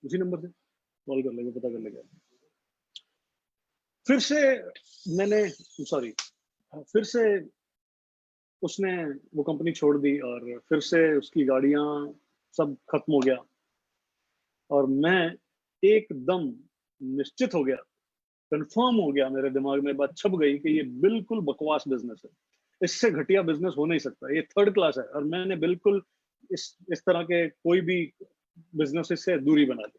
A: उसी नंबर से कॉल कर लेगा, पता कर लेगा। फिर से मैंने सॉरी फिर से उसने वो कंपनी छोड़ दी और फिर से उसकी गाड़ियां सब खत्म हो गया। और मैं एकदम निश्चित हो गया, कंफर्म हो गया, मेरे दिमाग में बात छप गई कि ये बिल्कुल बकवास बिजनेस है, इससे घटिया बिजनेस हो नहीं सकता, ये थर्ड क्लास है। और मैंने बिल्कुल इस तरह के कोई भी बिजनेस से दूरी बना दी।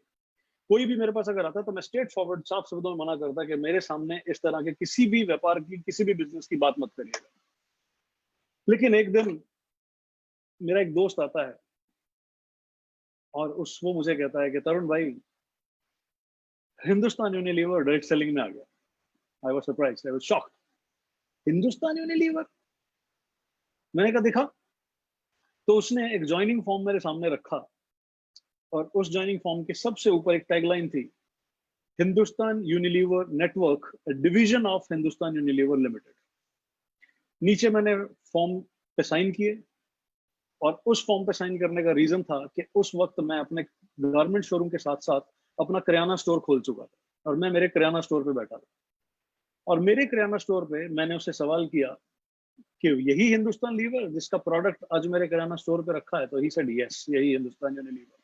A: कोई भी मेरे पास अगर आता तो मैं स्ट्रेट फॉरवर्ड साफ शब्दों में मना करता कि मेरे सामने इस तरह के किसी भी व्यापार की, किसी भी बिजनेस की बात मत करिएगा। लेकिन एक दिन मेरा एक दोस्त आता है और वो मुझे कहता है कि तरुण भाई, हिंदुस्तान यूनिलीवर डायरेक्ट सेलिंग में आ गया। I was surprised, I was shocked. Hindustan Unilever? मैंने कहा दिखा। तो उसने एक ज्वाइनिंग फॉर्म मेरे सामने रखा और उस ज्वाइनिंग फॉर्म के सबसे ऊपर एक टैगलाइन थी, Hindustan Unilever network, division of Hindustan Unilever limited. नीचे मैंने फॉर्म पे साइन किए और उस फॉर्म पे साइन करने का रीजन था कि उस वक्त मैं अपने गारमेंट शोरूम के साथ साथ अपना किराना स्टोर खोल चुका था और मैं मेरे किराना स्टोर पे बैठा था। और मेरे किराना स्टोर पे मैंने उससे सवाल किया कि यही हिंदुस्तान लीवर जिसका प्रोडक्ट आज मेरे किराना स्टोर पे रखा है? तो ही सेड यस, यही हिंदुस्तान यूनिलीवर।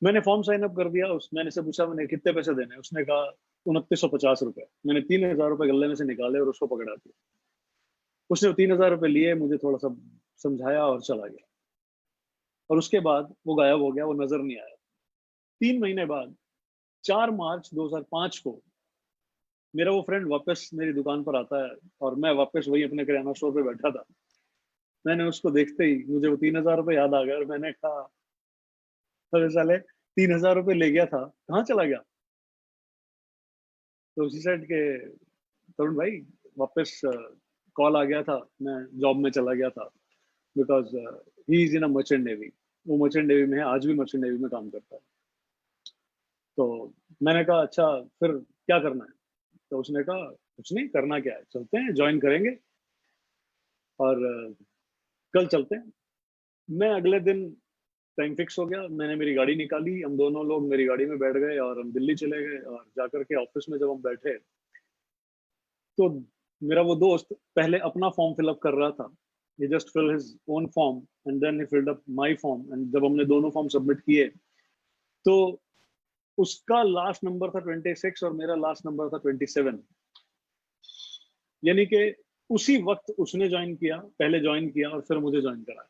A: मैंने फॉर्म साइन अप कर दिया। मैंने से पूछा मैंने कितने पैसे देने? उसने कहा 2950 रुपए। मैंने 3000 रुपए गले में से निकाले और उसको पकड़ा दिया। उसने 3000 रुपए लिए, मुझे थोड़ा सा समझाया और चला गया। और उसके बाद वो गायब हो गया, वो नजर नहीं आया। 3 महीने बाद 4 मार्च 2005 को मेरा वो फ्रेंड वापस मेरी दुकान पर आता है और मैं वापस वही अपने किराना स्टोर पे बैठा था। मैंने उसको देखते ही मुझे वो 3,000 रुपये याद आ गए और मैंने कहा, अरे साले 3,000 रुपये ले गया था, कहाँ चला गया? तो उसी साइड के तरुण भाई, वापस कॉल आ गया था, मैं जॉब में चला गया था, because he is in a merchant navy. वो मर्चेंट नेवी में है, आज भी मर्चेंट नेवी में काम करता है। तो मैंने कहा अच्छा फिर क्या करना है? तो उसने कहा कुछ नहीं, करना क्या है, चलते हैं, ज्वाइन करेंगे और कल चलते हैं। मैं अगले दिन, टाइम फिक्स हो गया, मैंने मेरी गाड़ी निकाली, हम दोनों लोग मेरी गाड़ी में बैठ गए और हम दिल्ली चले गए। और जाकर के ऑफिस में जब हम बैठे तो मेरा वो दोस्त पहले अपना फॉर्म फिलअप कर रहा था। he just fill his own form and then he filled up my form, and जब हमने दोनों फॉर्म सबमिट किए तो उसका लास्ट नंबर था 26 और मेरा लास्ट नंबर था 27। यानी कि उसी वक्त उसने ज्वाइन किया, पहले ज्वाइन किया और फिर मुझे ज्वाइन कराया।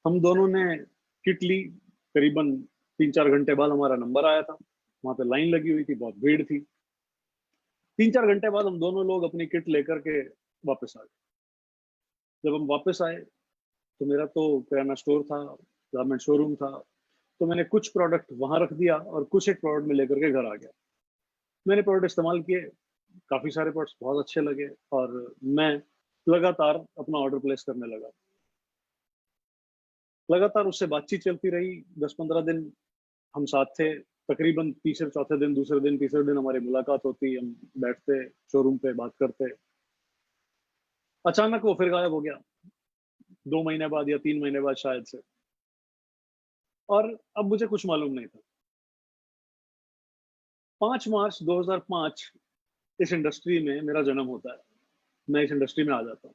A: हम दोनों ने किट ली, करीबन 3-4 घंटे बाद हमारा नंबर आया था। वहां पे लाइन लगी हुई थी, बहुत भीड़ थी। 3-4 घंटे बाद हम दोनों लोग अपनी किट लेकर के वापस आ गए। जब हम वापस आए तो मेरा तो किराना स्टोर था, गारमेंट शोरूम था, तो मैंने कुछ प्रोडक्ट वहां रख दिया और कुछ एक प्रोडक्ट में लेकर के घर आ गया। मैंने प्रोडक्ट इस्तेमाल किए, काफी सारे प्रोडक्ट्स बहुत अच्छे लगे और मैं लगातार अपना ऑर्डर प्लेस करने लगा। लगातार उससे बातचीत चलती रही, 10-15 दिन हम साथ थे। तकरीबन तीसरे चौथे दिन, दूसरे दिन तीसरे दिन हमारी मुलाकात होती, हम बैठते शोरूम पे, बात करते। अचानक वो फिर गायब हो गया, 2 महीने बाद या 3 महीने बाद शायद से। और अब मुझे कुछ मालूम नहीं था। 5 मार्च 2005 इस इंडस्ट्री में मेरा जन्म होता है, मैं इस इंडस्ट्री में आ जाता हूँ।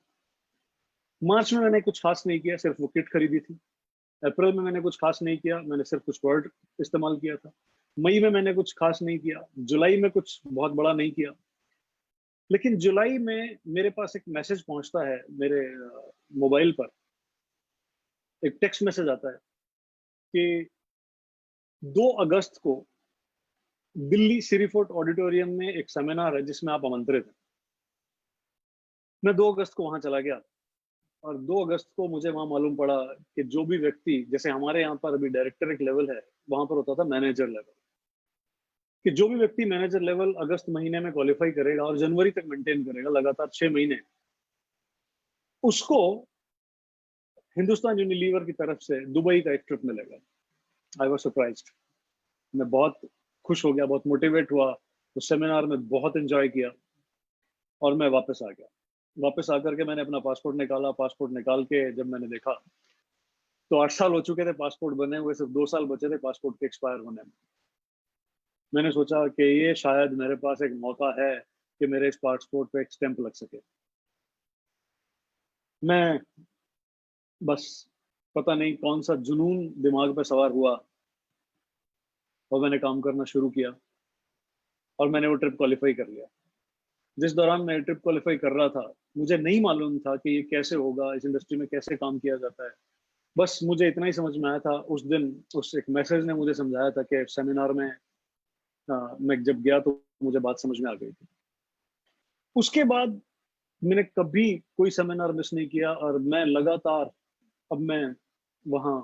A: मार्च में मैंने कुछ खास नहीं किया, सिर्फ वो किट खरीदी थी। अप्रैल में मैंने कुछ खास नहीं किया, मैंने सिर्फ कुछ प्रोडक्ट इस्तेमाल किया था। मई में मैंने कुछ खास नहीं किया, जुलाई में कुछ बहुत बड़ा नहीं किया। लेकिन जुलाई में मेरे पास एक मैसेज पहुंचता है मेरे मोबाइल पर, एक टेक्स्ट मैसेज आता है कि 2 अगस्त को दिल्ली सिरी फोर्ट ऑडिटोरियम में एक सेमिनार है जिसमें आप आमंत्रित हैं। मैं 2 अगस्त को वहां चला गया और 2 अगस्त को मुझे वहां मालूम पड़ा कि जो भी व्यक्ति, जैसे हमारे यहाँ पर अभी डायरेक्टर एक लेवल है, वहां पर होता था मैनेजर लेवल, कि जो भी व्यक्ति मैनेजर लेवल अगस्त महीने में क्वालिफाई करेगा और जनवरी तक मेंटेन करेगा लगातार 6 महीने, उसको हिंदुस्तान यूनिलीवर की तरफ से दुबई का एक ट्रिप मिलेगा। आई वॉज सरप्राइज्ड, मैं बहुत खुश हो गया, बहुत मोटिवेट हुआ। उस सेमिनार में बहुत एंजॉय किया और मैं वापस आ गया। वापस आकर के मैंने अपना पासपोर्ट निकाला। पासपोर्ट निकाल के जब मैंने देखा तो 8 साल हो चुके थे पासपोर्ट बने हुए, सिर्फ 2 साल बचे थे पासपोर्ट के एक्सपायर होने में। मैंने सोचा कि ये शायद मेरे पास एक मौका है कि मेरे इस पासपोर्ट पे एक स्टैंप लग सके। मैं बस, पता नहीं कौन सा जुनून दिमाग पे सवार हुआ और मैंने काम करना शुरू किया और मैंने वो ट्रिप क्वालिफाई कर लिया। जिस दौरान मैं ट्रिप क्वालिफाई कर रहा था, मुझे नहीं मालूम था कि ये कैसे होगा, इस इंडस्ट्री में कैसे काम किया जाता है। बस मुझे इतना ही समझ में आया था उस दिन, उस एक मैसेज ने मुझे समझाया था कि सेमिनार में मैं जब गया तो मुझे बात समझ में आ गई थी। उसके बाद मैंने कभी कोई सेमिनार मिस नहीं किया और मैं लगातार, अब मैं वहाँ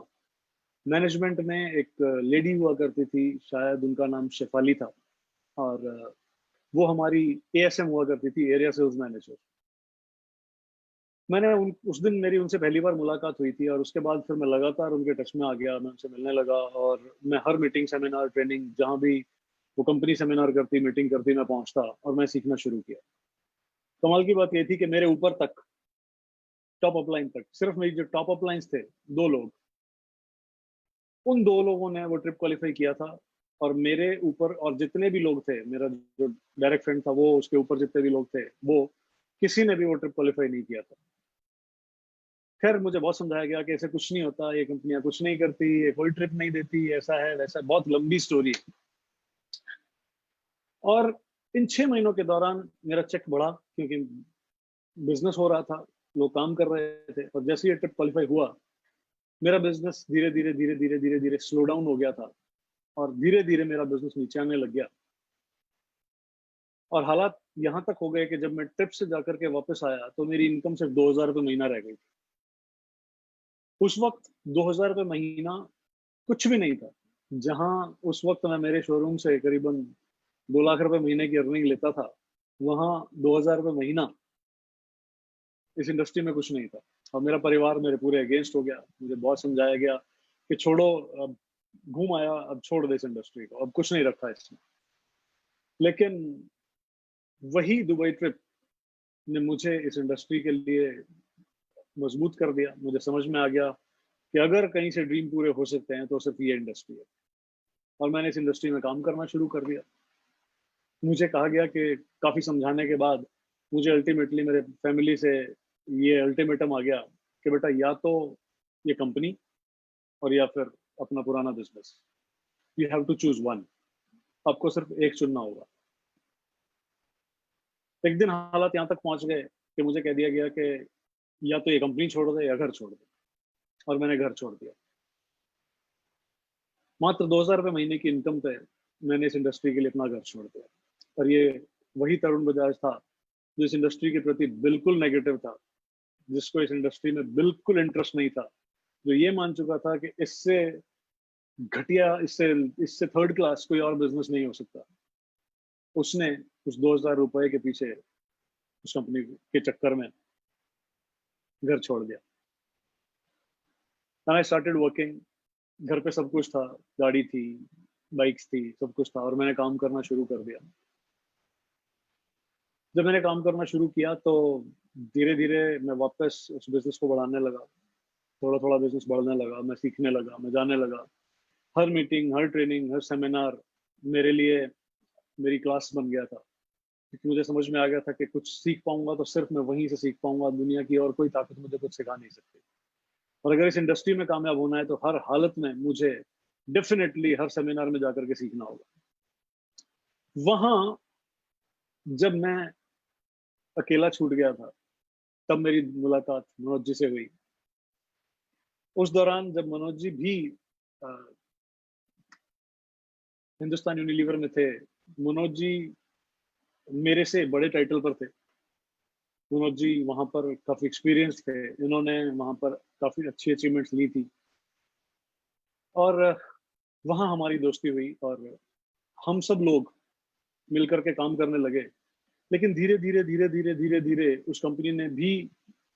A: मैनेजमेंट में एक लेडी हुआ करती थी, शायद उनका नाम शेफाली था, और वो हमारी एएसएम हुआ करती थी, एरिया सेल्स मैनेजर। मैंने उस दिन मेरी उनसे पहली बार मुलाकात हुई थी और उसके बाद फिर मैं लगातार उनके टच में आ गया, मैं उनसे मिलने लगा और मैं हर मीटिंग, सेमिनार, ट्रेनिंग, जहाँ भी वो कंपनी सेमिनार करती, मीटिंग करती, मैं पहुंचता और मैं सीखना शुरू किया। कमाल की बात ये थी कि मेरे ऊपर तक, टॉप अपलाइन तक, सिर्फ मेरी जो टॉप अपलाइंस थे 2 लोग, उन 2 लोगों ने वो ट्रिप क्वालिफाई किया था। और मेरे ऊपर और जितने भी लोग थे, मेरा जो डायरेक्ट फ्रेंड था वो, उसके ऊपर जितने भी लोग थे, वो किसी ने भी वो ट्रिप क्वालिफाई नहीं किया था। खैर मुझे बहुत समझाया गया कि ऐसे कुछ नहीं होता, ये कंपनियां कुछ नहीं करती, ये कोई ट्रिप नहीं देती, ऐसा है वैसा, बहुत लंबी स्टोरी है। और इन 6 महीनों के दौरान मेरा चेक बढ़ा क्योंकि बिजनेस हो रहा था, लोग काम कर रहे थे, और जैसे ही ट्रिप क्वालिफाई हुआ, मेरा बिजनेस धीरे धीरे धीरे धीरे धीरे धीरे स्लो डाउन हो गया था, और धीरे धीरे मेरा बिजनेस नीचे आने लग गया। और हालात यहाँ तक हो गए कि जब मैं ट्रिप से जाकर के वापस आया तो मेरी इनकम सिर्फ 2,000 रुपये महीना रह गई। उस वक्त 2,000 रुपये महीना कुछ भी नहीं था। जहां उस वक्त मैं मेरे शोरूम से करीबन 2 लाख रुपए महीने की अर्निंग लेता था, वहां 2,000 रुपये महीना इस इंडस्ट्री में कुछ नहीं था। और मेरा परिवार मेरे पूरे अगेंस्ट हो गया। मुझे बहुत समझाया गया कि छोड़ो, अब घूम आया, अब छोड़ दे इस इंडस्ट्री को, अब कुछ नहीं रखा इसमें। लेकिन वही दुबई ट्रिप ने मुझे इस इंडस्ट्री के लिए मजबूत कर दिया। मुझे समझ में आ गया कि अगर कहीं से ड्रीम पूरे हो सकते हैं तो सिर्फ ये इंडस्ट्री है। और मैंने इस इंडस्ट्री में काम करना शुरू कर दिया। मुझे कहा गया कि काफ़ी समझाने के बाद मुझे अल्टीमेटली मेरे फैमिली से ये अल्टीमेटम आ गया कि बेटा, या तो ये कंपनी और या फिर अपना पुराना business, you have to choose one. आपको सिर्फ एक चुनना होगा। एक दिन हालात यहाँ तक पहुंच गए कि मुझे कह दिया गया कि या तो ये कंपनी छोड़ दे या घर छोड़ दे। और मैंने घर छोड़ दिया। मात्र 2,000 रुपये महीने की इनकम पे मैंने इस इंडस्ट्री के लिए अपना घर छोड़ दिया। और ये वही तरुण बजाज था जो इस इंडस्ट्री के प्रति बिल्कुल नेगेटिव था, जिसको इस इंडस्ट्री में बिल्कुल इंटरेस्ट नहीं था, जो ये मान चुका था कि इससे घटिया, इससे इससे थर्ड क्लास कोई और बिजनेस नहीं हो सकता। उसने उस 2,000 रुपए के पीछे, उस कंपनी के चक्कर में घर छोड़ दिया। I started working. घर पे सब कुछ था, गाड़ी थी, बाइक्स थी, सब कुछ था, और मैंने काम करना शुरू कर दिया। जब मैंने काम करना शुरू किया तो धीरे धीरे मैं वापस उस बिजनेस को बढ़ाने लगा। थोड़ा थोड़ा बिजनेस बढ़ने लगा, मैं सीखने लगा, मैं जाने लगा। हर मीटिंग, हर ट्रेनिंग, हर सेमिनार मेरे लिए मेरी क्लास बन गया था, क्योंकि मुझे समझ में आ गया था कि कुछ सीख पाऊंगा तो सिर्फ मैं वहीं से सीख पाऊंगा। दुनिया की और कोई ताकत मुझे कुछ सिखा नहीं सकती। और अगर इस इंडस्ट्री में कामयाब होना है तो हर हालत में मुझे डेफिनेटली हर सेमिनार में जाकर के सीखना होगा। वहां जब मैं अकेला छूट गया था, तब मेरी मुलाकात मनोज जी से हुई। उस दौरान जब मनोज जी भी हिंदुस्तान यूनिलीवर में थे, मनोज जी मेरे से बड़े टाइटल पर थे। मनोज जी वहां पर काफी एक्सपीरियंस थे, इन्होंने वहां पर काफी अच्छी अचीवमेंट्स ली थी। और वहां हमारी दोस्ती हुई और हम सब लोग मिलकर के काम करने लगे। लेकिन धीरे धीरे धीरे धीरे धीरे धीरे उस कंपनी ने भी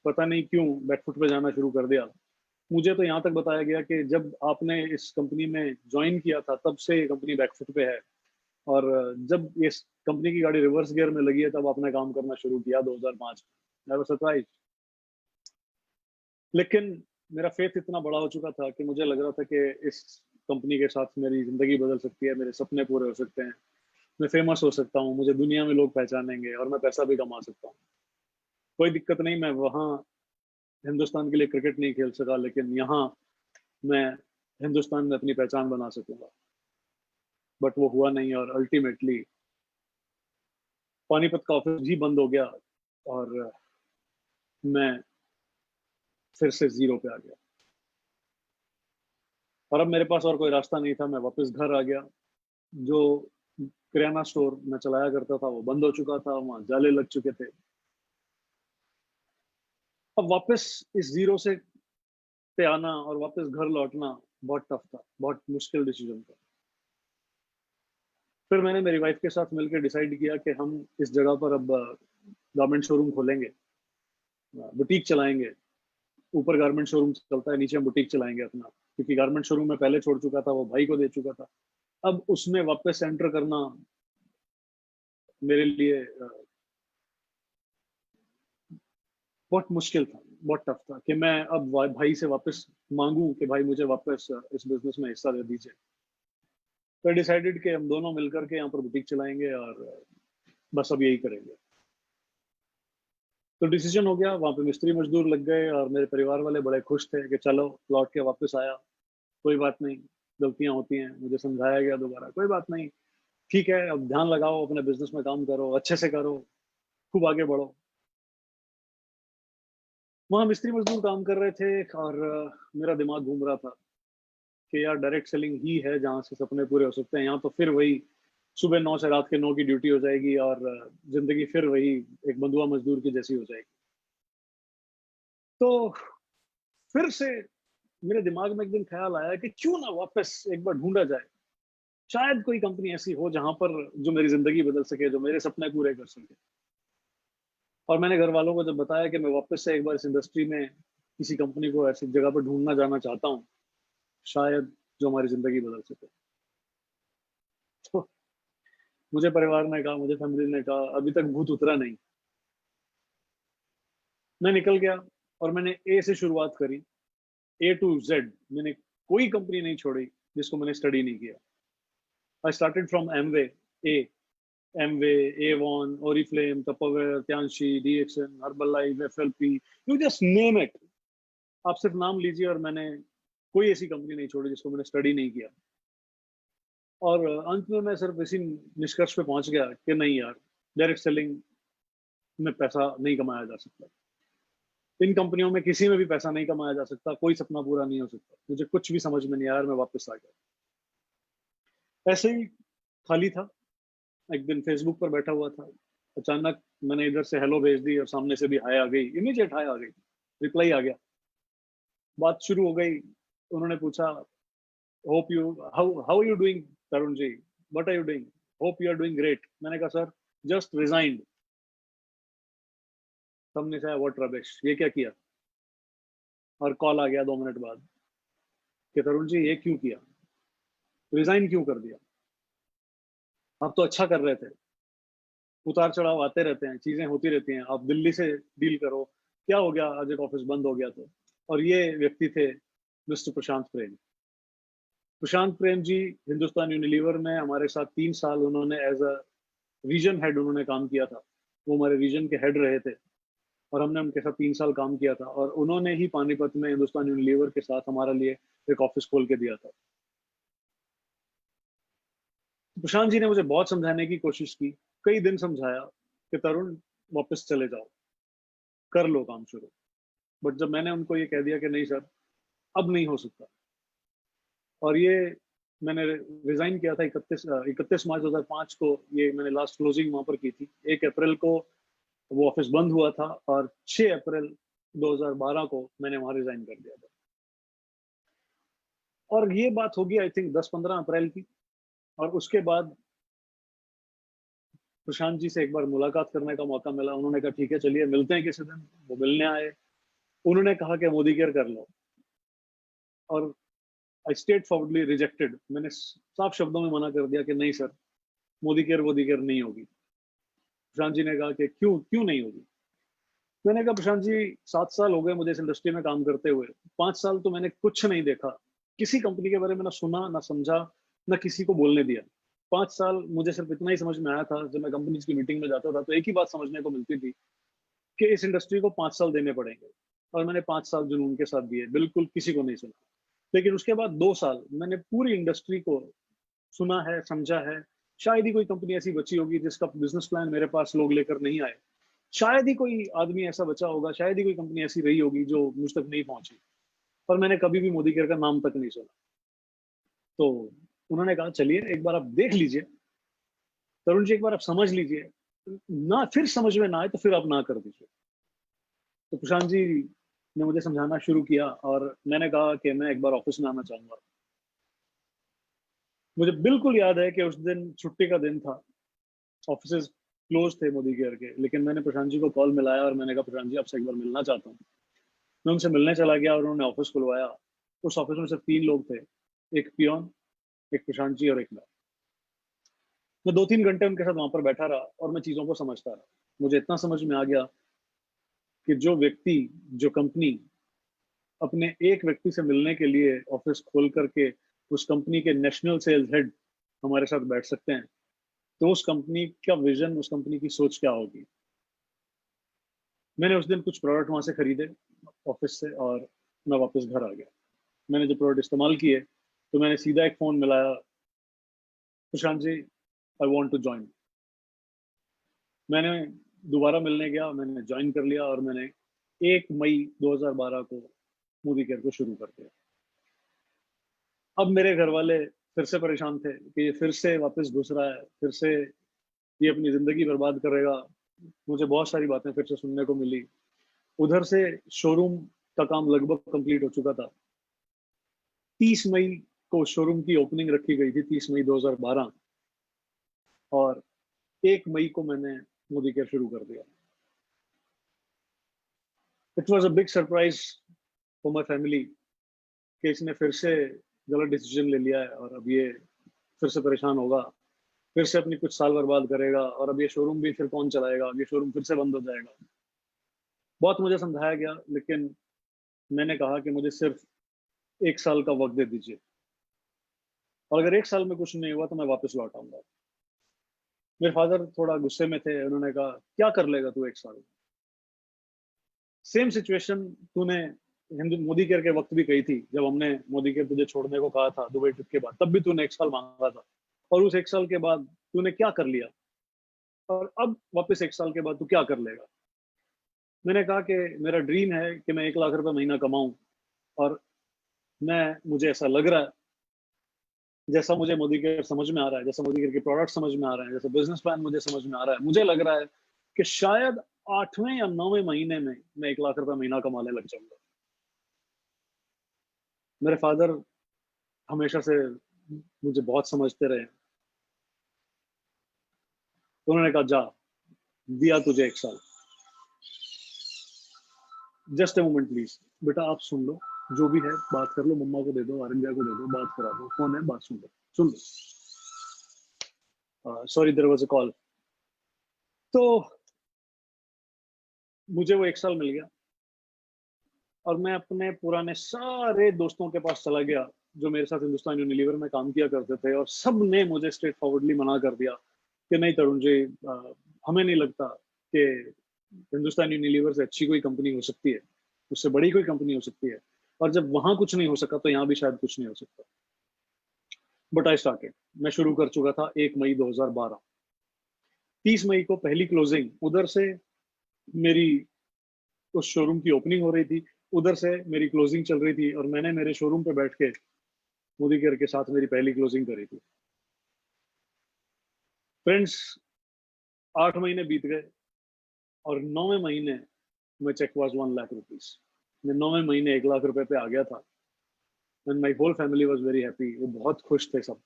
A: पता नहीं क्यों बैकफुट पे जाना शुरू कर दिया। मुझे तो यहाँ तक बताया गया कि जब आपने इस कंपनी में ज्वाइन किया था तब से ये कंपनी बैकफुट पे है, और जब इस कंपनी की गाड़ी रिवर्स गियर में लगी है तब आपने काम करना शुरू किया 2005 में। I was surprise. लेकिन मेरा फेथ इतना बड़ा हो चुका था कि मुझे लग रहा था कि इस कंपनी के साथ मेरी जिंदगी बदल सकती है, मेरे सपने पूरे हो सकते हैं, मैं फेमस हो सकता हूँ, मुझे दुनिया में लोग पहचानेंगे और मैं पैसा भी कमा सकता हूँ। कोई दिक्कत नहीं, मैं वहाँ हिंदुस्तान के लिए क्रिकेट नहीं खेल सका, लेकिन यहाँ मैं हिंदुस्तान में अपनी पहचान बना सकूंगा। बट वो हुआ नहीं, और अल्टीमेटली पानीपत का ऑफिस भी बंद हो गया और मैं फिर से जीरो पे आ गया। और अब मेरे पास और कोई रास्ता नहीं था, मैं वापस घर आ गया। जो किराना स्टोर मैं चलाया करता था वो बंद हो चुका था, वहां जाले लग चुके थे। अब वापस इस जीरो से पे आना और वापस घर लौटना बहुत टफ था, बहुत मुश्किल डिसीजन था। फिर मैंने मेरी वाइफ के साथ मिलकर डिसाइड किया कि हम इस जगह पर अब गारमेंट शोरूम खोलेंगे, बुटीक चलाएंगे। ऊपर गारमेंट शोरूम चलता है, नीचे हम बुटीक चलाएंगे अपना, क्योंकि गारमेंट शोरूम में पहले छोड़ चुका था, वो भाई को दे चुका था। अब उसमें वापस एंटर करना मेरे लिए बहुत मुश्किल था, बहुत टफ था कि मैं अब भाई से वापस मांगू कि भाई मुझे वापस इस बिजनेस में हिस्सा दे दीजिए। तो डिसाइडेड कि हम दोनों मिलकर के यहाँ पर बुटीक चलाएंगे और बस अब यही करेंगे। तो डिसीजन हो गया, वहाँ पे मिस्त्री मजदूर लग गए और मेरे परिवार वाले बड़े खुश थे कि चलो लौट के वापस आया, कोई बात नहीं, गलतियां होती हैं। मुझे समझाया गया दोबारा, कोई बात नहीं, ठीक है, अब ध्यान लगाओ, अपने बिजनेस में काम करो, अच्छे से करो, खूब आगे बढ़ो। वहाँ मिस्त्री मजदूर काम कर रहे थे और मेरा दिमाग घूम रहा था कि यार डायरेक्ट सेलिंग ही है जहाँ से सपने पूरे हो सकते हैं। यहाँ तो फिर वही सुबह 9 से रात के 9 की ड्यूटी हो जाएगी और जिंदगी फिर वही एक बंधुआ मजदूर की जैसी हो जाएगी। तो फिर से मेरे दिमाग में एक दिन ख्याल आया कि क्यों ना वापस एक बार ढूंढा जाए, शायद कोई कंपनी ऐसी हो जहां पर जो मेरी जिंदगी बदल सके, जो मेरे सपने पूरे कर सके। और मैंने घर वालों को जब बताया कि मैं वापस से एक बार इस इंडस्ट्री में किसी कंपनी को ऐसी जगह पर ढूंढना जाना चाहता हूँ, शायद जो हमारी जिंदगी बदल सके, तो मुझे परिवार ने कहा, मुझे फैमिली ने कहा अभी तक भूत उतरा नहीं। मैं निकल गया और मैंने ए से शुरुआत करी, ए टू जेड। मैंने कोई कंपनी नहीं छोड़ी जिसको मैंने स्टडी नहीं किया। I started from Amway, A Amway, Avon, Oriflame, Tupperware, Tianshi, DXN, Herbalife, FLP, you just name it. आप सिर्फ नाम लीजिए और मैंने कोई ऐसी कंपनी नहीं छोड़ी जिसको मैंने स्टडी नहीं किया। और अंत में मैं सिर्फ इसी निष्कर्ष पे पहुंच गया कि नहीं यार, डायरेक्ट सेलिंग में पैसा नहीं कमाया जा सकता, इन कंपनियों में किसी में भी पैसा नहीं कमाया जा सकता, कोई सपना पूरा नहीं हो सकता। मुझे कुछ भी समझ में नहीं आया, मैं वापस आ गया। ऐसे ही खाली था, एक दिन फेसबुक पर बैठा हुआ था, अचानक मैंने इधर से हेलो भेज दी और सामने से भी हाय आ गई, इमीडिएट हाय आ गई, रिप्लाई आ गया। बात शुरू हो गई। उन्होंने पूछा, hope you how how you doing Tarun ji, what are you doing, hope you are doing great. मैंने कहा सर जस्ट रिजाइंड। सबने कहा व्हाट रबिश, ये क्या किया। और कॉल आ गया 2 मिनट बाद कि तरुण जी ये क्यों किया, रिजाइन क्यों कर दिया, आप तो अच्छा कर रहे थे, उतार चढ़ाव आते रहते हैं, चीजें होती रहती हैं, आप दिल्ली से डील करो, क्या हो गया आज एक ऑफिस बंद हो गया तो। और ये व्यक्ति थे मिस्टर प्रशांत प्रेम। प्रशांत प्रेम जी हिंदुस्तान यूनिलीवर में हमारे साथ 3 साल उन्होंने एज अ रीजन हेड उन्होंने काम किया था। वो हमारे रीजन के हेड रहे थे और हमने उनके साथ 3 साल काम किया था। और उन्होंने ही पानीपत में हिंदुस्तान यूनिलीवर के साथ हमारे लिए एक ऑफिस खोल के दिया था। प्रशांत जी ने मुझे बहुत समझाने की कोशिश की, कई दिन समझाया कि तरुण वापस चले जाओ, कर लो काम शुरू। बट जब मैंने उनको ये कह दिया कि नहीं सर अब नहीं हो सकता, और ये मैंने रिजाइन किया था 31 मार्च 2005 को, ये मैंने लास्ट क्लोजिंग वहां पर की थी। 1 अप्रैल को वो ऑफिस बंद हुआ था और 6 अप्रैल 2012 को मैंने वहां रिजाइन कर दिया था। और ये बात होगी आई थिंक 10-15 अप्रैल की। और उसके बाद प्रशांत जी से एक बार मुलाकात करने का मौका मिला। उन्होंने कहा ठीक है चलिए मिलते हैं किसी दिन। वो मिलने आए, उन्होंने कहा कि मोदी केयर कर लो, और आई स्ट्रेट फॉरवर्डली रिजेक्टेड। मैंने साफ शब्दों में मना कर दिया कि नहीं सर, मोदी केयर नहीं होगी। प्रशांत जी ने कहा कि क्यों क्यों नहीं होगी। मैंने कहा प्रशांत जी 7 साल हो गए मुझे इस इंडस्ट्री में काम करते हुए, 5 साल तो मैंने कुछ नहीं देखा, किसी कंपनी के बारे में ना सुना ना समझा ना किसी को बोलने दिया। 5 साल मुझे सिर्फ इतना ही समझ में आया था, जब मैं कंपनी की मीटिंग में जाता था तो एक ही बात समझने को मिलती थी कि इस इंडस्ट्री को 5 साल देने पड़ेंगे। और मैंने 5 साल जुनून के साथ दिए, बिल्कुल किसी को नहीं सुना। लेकिन उसके बाद 2 साल मैंने पूरी इंडस्ट्री को सुना है, समझा है। शायद ही कोई कंपनी ऐसी बची होगी जिसका बिजनेस प्लान मेरे पास लोग लेकर नहीं आए। शायद ही कोई आदमी ऐसा बचा होगा, शायद ही कोई कंपनी ऐसी रही होगी जो मुझ तक नहीं पहुंची। पर मैंने कभी भी मोदी केयर का नाम तक नहीं सुना। तो उन्होंने कहा चलिए एक बार आप देख लीजिए तरुण जी, एक बार आप समझ लीजिए, ना फिर समझ में ना आए तो फिर आप ना कर दीजिए। तो प्रशांत जी ने मुझे समझाना शुरू किया और मैंने कहा कि मैं एक बार ऑफिस में आना चाहूंगा। मुझे बिल्कुल याद है कि उस दिन छुट्टी का दिन था, ऑफिस क्लोज थे मोदी केयर के, लेकिन मैंने प्रशांत जी को कॉल मिलाया और मैंने कहा प्रशांत जी आपसे एक बार मिलना चाहता हूँ। मैं उनसे मिलने चला गया और उन्होंने ऑफिस खुलवाया। उस ऑफिस में सिर्फ 3 लोग थे, एक पियोन, एक प्रशांत जी और एक मैं 2-3 घंटे उनके साथ वहां पर बैठा रहा और मैं चीजों को समझता रहा। मुझे इतना समझ में आ गया कि जो व्यक्ति, जो कंपनी अपने एक व्यक्ति से मिलने के लिए ऑफिस खोल करके उस कंपनी के नेशनल सेल्स हेड हमारे साथ बैठ सकते हैं, तो उस कंपनी का विजन, उस कंपनी की सोच क्या होगी। मैंने उस दिन कुछ प्रोडक्ट वहां से खरीदे ऑफिस से और मैं वापस घर आ गया। मैंने जो प्रोडक्ट इस्तेमाल किए तो मैंने सीधा एक फोन मिलाया, Prashant ji I want to join. मैंने दोबारा मिलने गया, मैंने ज्वाइन कर लिया और मैंने 1 मई 2012 को मोदी केयर को शुरू कर दिया। अब मेरे घर वाले फिर से परेशान थे कि ये फिर से वापस घुस रहा है, फिर से ये अपनी जिंदगी बर्बाद करेगा। मुझे बहुत सारी बातें फिर से सुनने को मिली। उधर से शोरूम का काम लगभग कंप्लीट हो चुका था। 30 मई को शोरूम की ओपनिंग रखी गई थी, 30 मई 2012, और 1 मई को मैंने मोदी केयर शुरू कर दिया। It was a big surprise for my family कि इसने फिर से गलत डिसीजन ले लिया है और अब ये फिर से परेशान होगा, फिर से अपनी कुछ साल बर्बाद करेगा, और अब ये शोरूम भी फिर कौन चलाएगा, अब ये शोरूम फिर से बंद हो जाएगा। बहुत मुझे समझाया गया, लेकिन मैंने कहा कि मुझे सिर्फ 1 साल का वक्त दे दीजिए, और अगर 1 साल में कुछ नहीं हुआ तो मैं वापस लौट आऊंगा। मेरे फादर थोड़ा गुस्से में थे। उन्होंने कहा, क्या कर लेगा तू 1 साल में? सेम सिचुएशन तूने हिंदू मोदी केयर के वक्त भी कही थी। जब हमने मोदी केयर तुझे छोड़ने को कहा था दुबई ट्रिप के बाद, तब भी तूने 1 साल मांगा था, और उस 1 साल के बाद तूने क्या कर लिया, और अब वापस 1 साल के बाद तू क्या कर लेगा? मैंने कहा कि मेरा ड्रीम है कि मैं 1 लाख रुपए महीना कमाऊं, और मुझे ऐसा लग रहा है, जैसा मुझे मोदी केयर समझ में आ रहा है, जैसा मोदी केयर के प्रोडक्ट समझ में आ रहे हैं, जैसा बिजनेस प्लान मुझे समझ में आ रहा है, मुझे लग रहा है कि शायद 8वें या 9वें महीने में मैं 1 लाख रुपए महीना कमाने लग जाऊंगा। मेरे फादर हमेशा से मुझे बहुत समझते रहे। तो उन्होंने कहा, जा, दिया तुझे 1 साल। जस्ट ए मोमेंट प्लीज, बेटा आप सुन लो, जो भी है बात कर लो, मम्मा को दे दो, आरंबिया को दे दो, बात करा दो, फोन है, बात सुन लो, सुन लो। Sorry, there was a call. तो मुझे वो 1 साल मिल गया, और मैं अपने पुराने सारे दोस्तों के पास चला गया जो मेरे साथ हिंदुस्तान यूनिलीवर में काम किया करते थे, और सब ने मुझे स्ट्रेट फॉरवर्डली मना कर दिया कि नहीं तरुण जी, हमें नहीं लगता कि हिंदुस्तान यूनिलीवर से अच्छी कोई कंपनी हो सकती है, उससे बड़ी कोई कंपनी हो सकती है, और जब वहां कुछ नहीं हो सका तो यहाँ भी शायद कुछ नहीं हो सकता। बट आई स्टार्टेड, मैं शुरू कर चुका था 1 मई 2012। 30 मई को पहली क्लोजिंग, उधर से मेरी उस शोरूम की ओपनिंग हो रही थी, उधर से मेरी क्लोजिंग चल रही थी, और मैंने मेरे शोरूम पे बैठ के मोदी केयर के साथ मेरी पहली क्लोजिंग करी थी। फ्रेंड्स, 8 महीने बीत गए, और 9वें महीने में चेक वाज 1 लाख रुपीज। मैं 9वें महीने 1 लाख रुपए पे आ गया था, and my whole family was very happy. वो बहुत खुश थे सब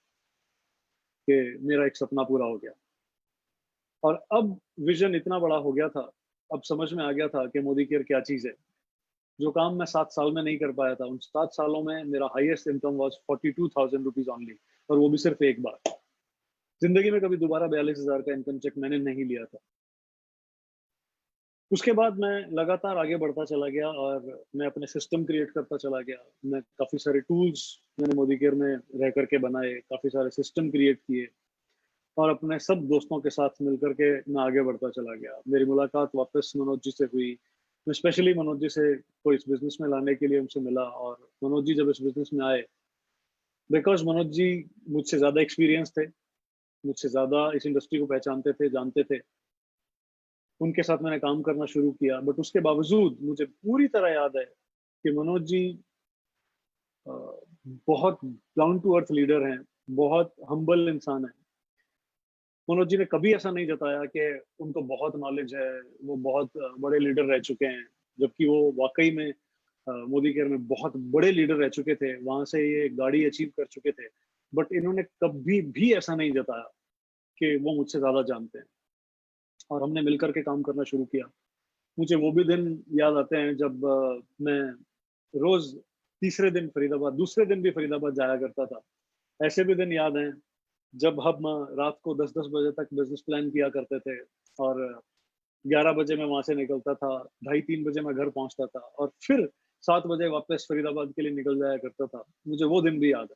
A: कि मेरा एक सपना पूरा हो गया। और अब विजन इतना बड़ा हो गया था, अब समझ में आ गया था कि मोदी केयर क्या चीज है। जो काम मैं 7 साल में नहीं कर पाया था, उन 7 सालों में मेरा highest income was 42,000 rupees only, और वो भी सिर्फ एक बार। जिंदगी में कभी दोबारा 42,000 का इनकम चेक मैंने नहीं लिया था। उसके बाद मैं लगातार आगे बढ़ता चला गया, और मैं अपने सिस्टम क्रिएट करता चला गया। मैं काफ़ी सारे टूल्स मैंने मोदी केयर में रह करके बनाए, काफ़ी सारे सिस्टम क्रिएट किए, और अपने सब दोस्तों के साथ मिलकर के मैं आगे बढ़ता चला गया। मेरी मुलाकात वापस मनोज जी से हुई। मैं स्पेशली मनोज जी से को इस बिजनेस में लाने के लिए उनसे मिला, और मनोज जी जब इस बिजनेस में आए, बिकॉज मनोज जी मुझसे ज़्यादा एक्सपीरियंस थे, मुझसे ज़्यादा इस इंडस्ट्री को पहचानते थे, जानते थे, उनके साथ मैंने काम करना शुरू किया। बट उसके बावजूद मुझे पूरी तरह याद है कि मनोज जी अ, बहुत डाउन टू अर्थ लीडर हैं, बहुत हम्बल इंसान है। मनोज जी ने कभी ऐसा नहीं जताया कि उनको बहुत नॉलेज है, वो बहुत बड़े लीडर रह चुके हैं, जबकि वो वाकई में मोदी केयर में बहुत बड़े लीडर रह चुके थे, वहां से ये गाड़ी अचीव कर चुके थे। बट इन्होंने कभी भी ऐसा नहीं जताया कि वो मुझसे ज्यादा जानते हैं, और हमने मिलकर के काम करना शुरू किया। मुझे वो भी दिन याद आते हैं जब मैं रोज तीसरे दिन फरीदाबाद, दूसरे दिन भी फरीदाबाद जाया करता था। ऐसे भी दिन याद हैं जब हम रात को 10-10 बजे तक बिजनेस प्लान किया करते थे, और 11 बजे मैं वहां से निकलता था, 2:30-3 बजे मैं घर पहुंचता था, और फिर 7 बजे वापस फरीदाबाद के लिए निकल जाया करता था। मुझे वो दिन भी याद है।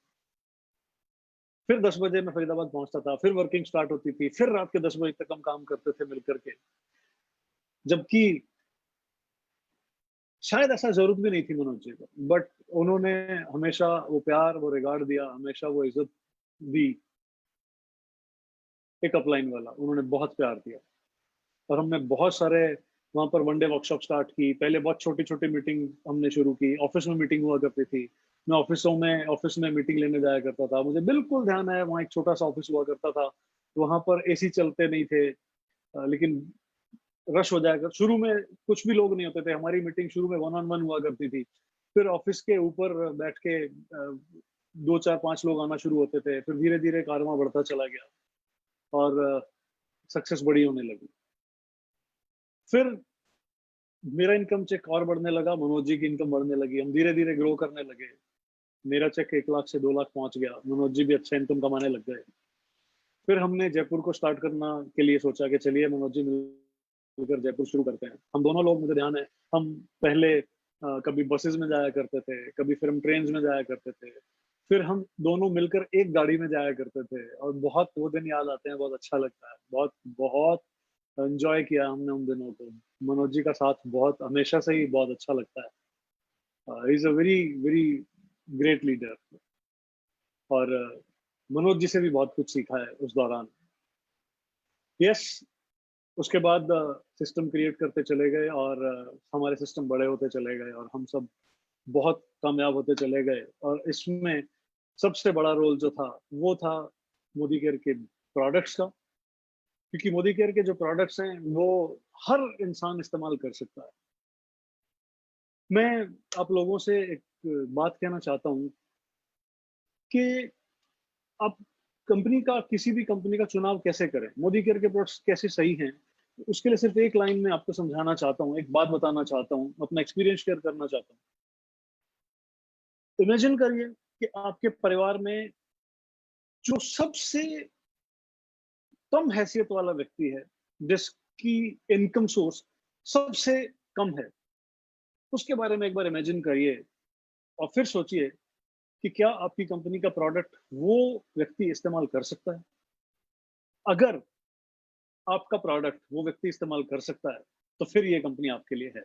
A: फिर 10 बजे मैं फरीदाबाद पहुंचता था, फिर वर्किंग स्टार्ट होती थी, फिर रात के 10 बजे तक हम काम करते थे मिलकर के। जबकि शायद ऐसा जरूरत भी नहीं थी मनोज जी को, बट उन्होंने हमेशा वो प्यार, वो रिगार्ड दिया, हमेशा वो इज्जत दी। पिकअप लाइन वाला उन्होंने बहुत प्यार दिया, और हमने बहुत सारे वहां पर वन डे वर्कशॉप स्टार्ट की। पहले बहुत छोटी छोटी मीटिंग हमने शुरू की, ऑफिस में मीटिंग हुआ करती थी। मैं ऑफिस में मीटिंग लेने जाया करता था। मुझे बिल्कुल ध्यान है, वहाँ एक छोटा सा ऑफिस हुआ करता था, वहां पर एसी चलते नहीं थे, लेकिन रश हो जाएगा। शुरू में कुछ भी लोग नहीं होते थे, हमारी मीटिंग शुरू में वन ऑन वन हुआ करती थी। फिर ऑफिस के ऊपर बैठ के 2 4 5 लोग आना शुरू होते थे। फिर धीरे धीरे कारवां बढ़ता चला गया और सक्सेस बड़ी होने लगी। फिर मेरा इनकम चेक और बढ़ने लगा, मनोज जी की इनकम बढ़ने लगी, हम धीरे धीरे ग्रो करने लगे। मेरा चेक 1 लाख से 2 लाख पहुंच गया, मनोज जी भी अच्छा इनकम कमाने लग गए। फिर हमने जयपुर को स्टार्ट करना के लिए सोचा कि चलिए मनोज जी मिलकर जयपुर शुरू करते हैं। हम दोनों लोग, मुझे ध्यान है, हम पहले कभी बसेस में जाया करते थे, कभी फिर हम ट्रेन में जाया करते थे। फिर हम दोनों मिलकर एक गाड़ी में जाया करते थे और बहुत वो दिन याद आते हैं, बहुत अच्छा लगता है। बहुत बहुत एंजॉय किया हमने उन दिनों को। मनोज जी का साथ बहुत हमेशा से ही बहुत अच्छा लगता है। He is a very very great leader. और मनोज जी से भी बहुत कुछ सीखा है उस दौरान। यस, उसके बाद सिस्टम क्रिएट करते चले गए और हमारे सिस्टम बड़े होते चले गए और हम सब बहुत कामयाब होते चले गए। और इसमें सबसे बड़ा रोल जो था वो था मोदी केयर के प्रोडक्ट्स का, क्योंकि मोदी केयर के जो प्रोडक्ट्स हैं वो हर इंसान इस्तेमाल कर सकता है। मैं आप लोगों से एक बात कहना चाहता हूँ कि आप किसी भी कंपनी का चुनाव कैसे करें, मोदी केयर के प्रोडक्ट्स कैसे सही हैं, उसके लिए सिर्फ एक लाइन में आपको समझाना चाहता हूँ, एक बात बताना चाहता हूँ, अपना एक्सपीरियंस शेयर करना चाहता हूँ। इमेजिन करिए कि आपके परिवार में जो सबसे कम हैसियत वाला व्यक्ति है, जिसकी इनकम सोर्स सबसे कम है, उसके बारे में एक बार इमेजिन करिए और फिर सोचिए कि क्या आपकी कंपनी का प्रोडक्ट वो व्यक्ति इस्तेमाल कर सकता है। अगर आपका प्रोडक्ट वो व्यक्ति इस्तेमाल कर सकता है तो फिर ये कंपनी आपके लिए है।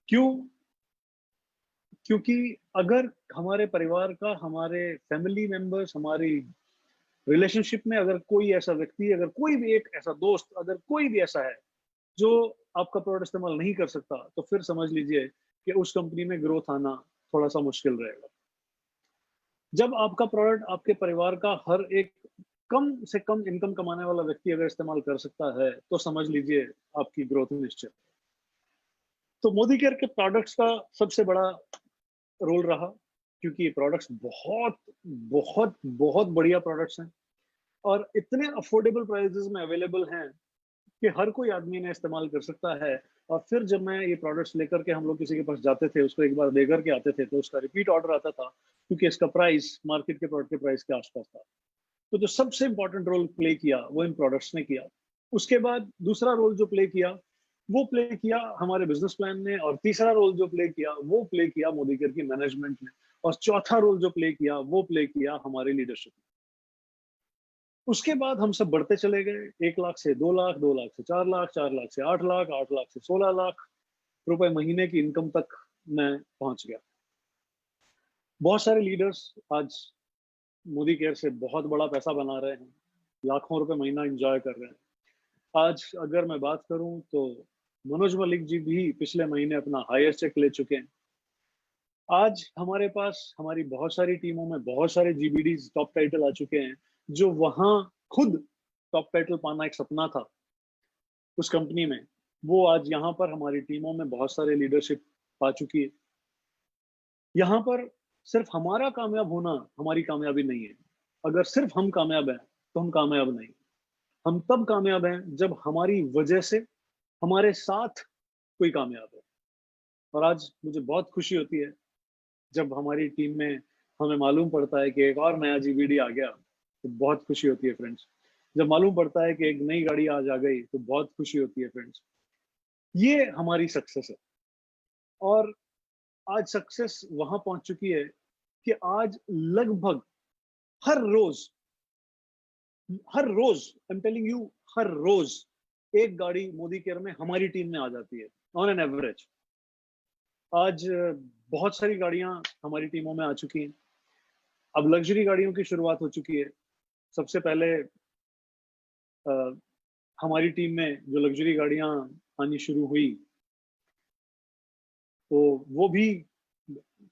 A: क्यों? क्योंकि अगर हमारे परिवार का, हमारे फैमिली मेंबर्स, हमारी रिलेशनशिप में अगर कोई ऐसा व्यक्ति, अगर कोई भी एक ऐसा दोस्त, अगर कोई भी ऐसा है जो आपका प्रोडक्ट इस्तेमाल नहीं कर सकता, तो फिर समझ लीजिए कि उस कंपनी में ग्रोथ आना थोड़ा सा मुश्किल रहेगा। जब आपका प्रोडक्ट आपके परिवार का हर एक कम से कम इनकम कमाने वाला व्यक्ति अगर इस्तेमाल कर सकता है, तो समझ लीजिए आपकी ग्रोथ निश्चित। तो मोदी केयर के प्रोडक्ट्स का सबसे बड़ा रोल रहा, क्योंकि ये प्रोडक्ट्स बहुत बहुत बहुत बढ़िया प्रोडक्ट्स हैं और इतने अफोर्डेबल प्राइसेस में अवेलेबल हैं कि हर कोई आदमी इन्हें इस्तेमाल कर सकता है। और फिर जब मैं ये प्रोडक्ट्स लेकर के हम लोग किसी के पास जाते थे, उसको एक बार देकर के आते थे, तो उसका रिपीट ऑर्डर आता था, क्योंकि इसका प्राइस मार्केट के प्रोडक्ट के प्राइस के आसपास था। तो जो सबसे इंपॉर्टेंट रोल प्ले किया वो इन प्रोडक्ट्स ने किया। उसके बाद दूसरा रोल जो प्ले किया वो प्ले किया हमारे बिजनेस प्लान ने, और तीसरा रोल जो प्ले किया वो प्ले किया मोदी केयर की मैनेजमेंट ने, और चौथा रोल जो प्ले किया वो प्ले किया हमारी लीडरशिप ने। उसके बाद हम सब बढ़ते चले गए, 1 लाख से 2 लाख, 2 लाख से 4 लाख, 4 लाख से 8 लाख, 8 लाख से 16 लाख रुपए महीने की इनकम तक मैं पहुंच गया। बहुत सारे लीडर्स आज मोदी केयर से बहुत बड़ा पैसा बना रहे हैं, लाखों रुपए महीना एंजॉय कर रहे हैं। आज अगर मैं बात करूं तो मनोज मलिक जी भी पिछले महीने अपना हाईएस्ट चेक ले चुके हैं। आज हमारे पास हमारी बहुत सारी टीमों में बहुत सारे जीबीडी टॉप टाइटल आ चुके हैं, जो वहां खुद टॉप टाइटल पाना एक सपना था उस कंपनी में, वो आज यहाँ पर हमारी टीमों में बहुत सारे लीडरशिप पा चुकी है। यहाँ पर सिर्फ हमारा कामयाब होना हमारी कामयाबी नहीं है। अगर सिर्फ हम कामयाब हैं तो हम कामयाब नहीं। हम तब कामयाब हैं जब हमारी वजह से हमारे साथ कोई कामयाब है। और आज मुझे बहुत खुशी होती है जब हमारी टीम में हमें मालूम पड़ता है कि एक और नया जीबीडी आ गया, तो बहुत खुशी होती है फ्रेंड्स। जब मालूम पड़ता है कि एक नई गाड़ी आज आ गई, तो बहुत खुशी होती है फ्रेंड्स। ये हमारी सक्सेस है। और आज सक्सेस वहां पहुंच चुकी है कि आज लगभग हर रोज आई एम टेलिंग यू, हर रोज एक गाड़ी मोदी केयर में हमारी टीम में आ जाती है ऑन एन एवरेज। आज बहुत सारी गाड़ियां हमारी टीमों में आ चुकी हैं। अब लग्जरी गाड़ियों की शुरुआत हो चुकी है। सबसे पहले हमारी टीम में जो लग्जरी गाड़ियां आनी शुरू हुई, तो वो भी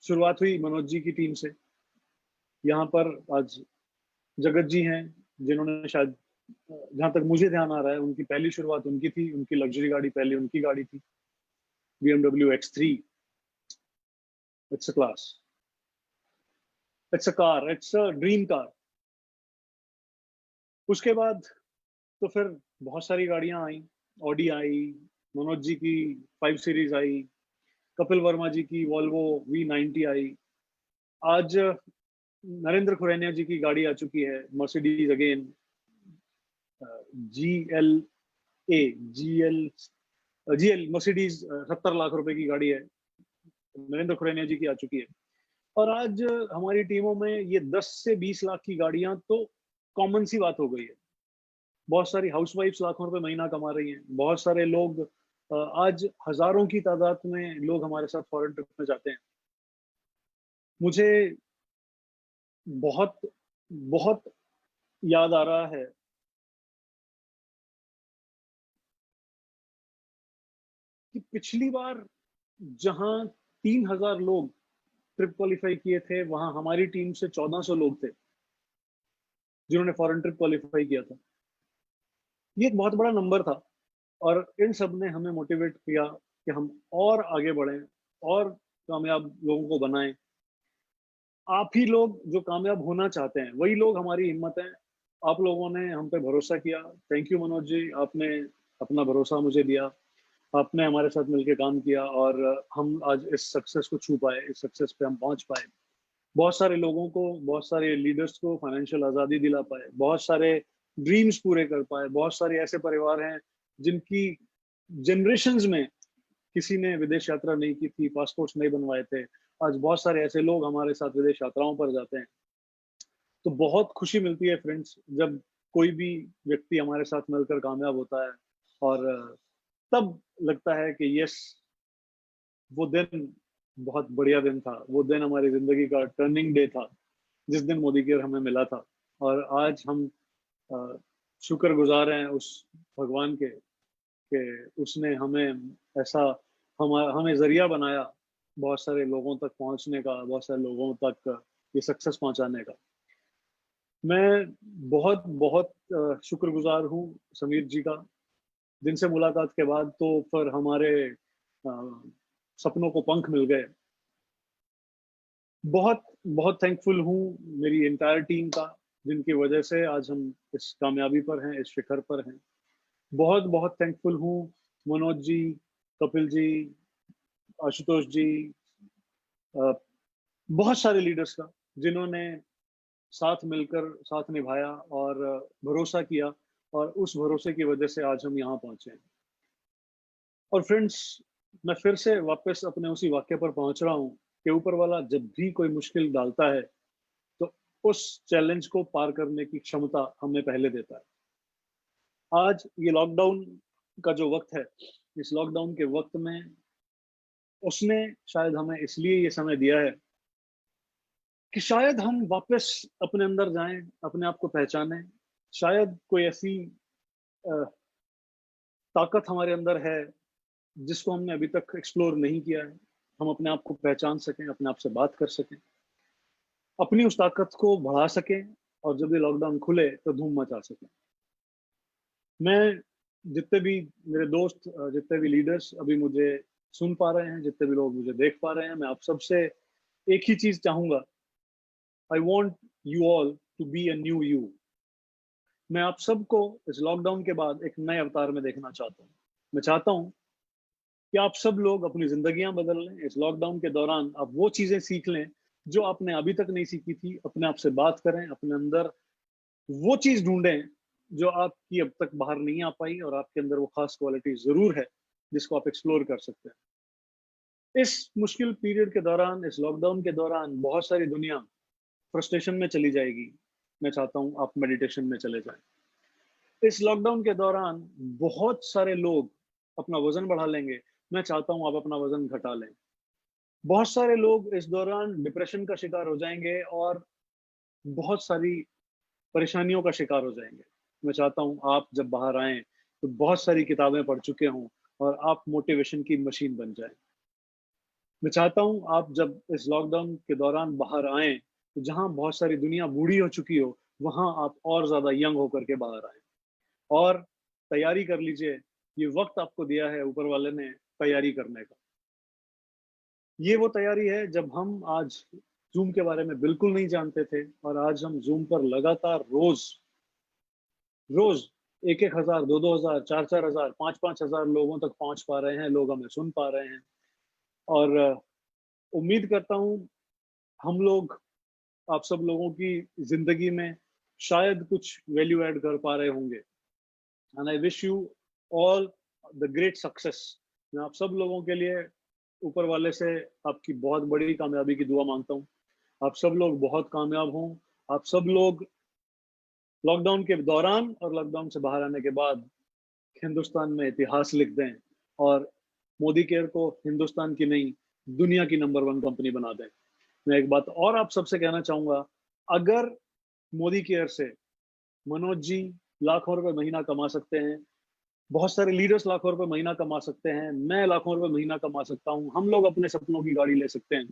A: शुरुआत हुई मनोज जी की टीम से। यहाँ पर आज जगत जी हैं, जिन्होंने शायद, जहां तक मुझे ध्यान आ रहा है, उनकी पहली शुरुआत उनकी थी, उनकी लग्जरी गाड़ी पहले उनकी गाड़ी थी, BMW X3। It's a class, it's a car, it's a dream car. उसके बाद तो फिर बहुत सारी गाड़ियां आई, ऑडी आई, मनोज जी की 5 सीरीज आई, कपिल वर्मा जी की वॉल्वो V90 आई, आज नरेंद्र खुरैनिया जी की गाड़ी आ चुकी है, Mercedes again, GLA, GL Mercedes, 70 lakh रुपए की गाड़ी है, नरेंद्र खुरैनिया जी की आ चुकी है। और आज हमारी टीमों में ये 10 से 20 लाख की गाड़ियां तो कॉमन सी बात हो गई है। बहुत सारी हाउसवाइफ्स लाखों रुपए महीना कमा रही हैं, बहुत सारे लोग, आज हजारों की तादाद में लोग हमारे साथ फॉरेन ट्रिप में जाते हैं। मुझे बहुत बहुत याद आ रहा है कि पिछली बार जहां 3000 लोग ट्रिप क्वालिफाई किए थे, वहां हमारी टीम से 1400 लोग थे जिन्होंने फॉरेन ट्रिप क्वालिफाई किया था। ये एक बहुत बड़ा नंबर था, और इन सब ने हमें मोटिवेट किया कि हम और आगे बढ़ें और कामयाब लोगों को बनाएं। आप ही लोग जो कामयाब होना चाहते हैं, वही लोग हमारी हिम्मत हैं। आप लोगों ने हम पे भरोसा किया, थैंक यू मनोज जी, आपने अपना भरोसा मुझे दिया, आपने हमारे साथ मिलकर काम किया, और हम आज इस सक्सेस को छू पाए, इस सक्सेस पे हम पहुंच पाए। बहुत सारे लोगों को, बहुत सारे लीडर्स को फाइनेंशियल आज़ादी दिला पाए, बहुत सारे ड्रीम्स पूरे कर पाए। बहुत सारे ऐसे परिवार हैं जिनकी जनरेशन्स में किसी ने विदेश यात्रा नहीं की थी, पासपोर्ट्स नहीं बनवाए थे। आज बहुत सारे ऐसे लोग हमारे साथ विदेश यात्राओं पर जाते हैं। तो बहुत खुशी मिलती है फ्रेंड्स, जब कोई भी व्यक्ति हमारे साथ मिलकर कामयाब होता है, और तब लगता है कि यस, वो दिन बहुत बढ़िया दिन था, वो दिन हमारी जिंदगी का टर्निंग डे था, जिस दिन मोदी केयर हमें मिला था। और आज हम शुक्रगुजार हैं उस भगवान के कि उसने हमें ऐसा, हमें जरिया बनाया बहुत सारे लोगों तक पहुंचने का, बहुत सारे लोगों तक ये सक्सेस पहुंचाने का। मैं बहुत बहुत शुक्रगुजार हूँ समीर जी का। दिन से मुलाकात के बाद तो फिर हमारे सपनों को पंख मिल गए। बहुत बहुत थैंकफुल हूँ मेरी एंटायर टीम का, जिनकी वजह से आज हम इस कामयाबी पर हैं, इस शिखर पर हैं। बहुत बहुत थैंकफुल हूँ मनोज जी, कपिल जी, आशुतोष जी, बहुत सारे लीडर्स का, जिन्होंने साथ मिलकर साथ निभाया और भरोसा किया, और उस भरोसे की वजह से आज हम यहाँ पहुंचे हैं। और फ्रेंड्स, मैं फिर से वापस अपने उसी वाक्य पर पहुंच रहा हूँ कि ऊपर वाला जब भी कोई मुश्किल डालता है, तो उस चैलेंज को पार करने की क्षमता हमें पहले देता है। आज ये लॉकडाउन का जो वक्त है, इस लॉकडाउन के वक्त में उसने शायद हमें इसलिए ये समय दिया है कि शायद हम वापस अपने अंदर जाएं, अपने आप को पहचानें। शायद कोई ऐसी अ, ताकत हमारे अंदर है जिसको हमने अभी तक एक्सप्लोर नहीं किया है। हम अपने आप को पहचान सकें, अपने आप से बात कर सकें, अपनी उस ताकत को बढ़ा सकें, और जब ये लॉकडाउन खुले तो धूम मचा सकें। मैं, जितने भी मेरे दोस्त, जितने भी लीडर्स अभी मुझे सुन पा रहे हैं, जितने भी लोग मुझे देख पा रहे हैं, मैं आप सबसे एक ही चीज चाहूंगा, I want you all to be a new you. मैं आप सबको इस लॉकडाउन के बाद एक नए अवतार में देखना चाहता हूँ। मैं चाहता हूँ कि आप सब लोग अपनी जिंदगियां बदल लें। इस लॉकडाउन के दौरान आप वो चीजें सीख लें जो आपने अभी तक नहीं सीखी थी। अपने आप से बात करें, अपने अंदर वो चीज ढूंढें जो आपकी अब तक बाहर नहीं आ पाई, और आपके अंदर वो खास क्वालिटी जरूर है जिसको आप एक्सप्लोर कर सकते हैं। इस मुश्किल पीरियड के दौरान, इस लॉकडाउन के दौरान, बहुत सारी दुनिया फ्रस्ट्रेशन में चली जाएगी। मैं चाहता हूं आप मेडिटेशन में चले जाएं। इस लॉकडाउन के दौरान बहुत सारे लोग अपना वजन बढ़ा लेंगे। मैं चाहता हूं आप अपना वजन घटा लें। बहुत सारे लोग इस दौरान डिप्रेशन का शिकार हो जाएंगे और बहुत सारी परेशानियों का शिकार हो जाएंगे। मैं चाहता हूं आप जब बाहर आएं तो बहुत सारी किताबें पढ़ चुके हों, और आप मोटिवेशन की मशीन बन जाएं। मैं चाहता हूं आप जब इस लॉकडाउन के दौरान बाहर आएं तो जहां बहुत सारी दुनिया बूढ़ी हो चुकी हो, वहां आप और ज्यादा यंग होकर के बाहर आएं और तैयारी कर लीजिए। ये वक्त आपको दिया है ऊपर वाले ने तैयारी करने का। ये वो तैयारी है जब हम आज जूम के बारे में बिल्कुल नहीं जानते थे और आज हम जूम पर लगातार रोज रोज एक एक हजार, दो हजार, चार हजार, पांच हजार लोगों तक पहुंच पा रहे हैं। लोग हमें सुन पा रहे हैं और उम्मीद करता हूं हम लोग आप सब लोगों की जिंदगी में शायद कुछ वैल्यू ऐड कर पा रहे होंगे। And I wish you all the great success. मैं आप सब लोगों के लिए ऊपर वाले से आपकी बहुत बड़ी कामयाबी की दुआ मांगता हूँ। आप सब लोग बहुत कामयाब हों। आप सब लोग लॉकडाउन के दौरान और लॉकडाउन से बाहर आने के बाद हिंदुस्तान में इतिहास लिख दें और मोदी केयर को हिंदुस्तान की नहीं, दुनिया की नंबर 1 कंपनी बना दें। मैं एक बात और आप सबसे कहना चाहूंगा, अगर मोदी केयर से मनोज जी लाखों रुपए महीना कमा सकते हैं, बहुत सारे लीडर्स लाखों रुपए महीना कमा सकते हैं, मैं लाखों रुपए महीना कमा सकता हूं, हम लोग अपने सपनों की गाड़ी ले सकते हैं।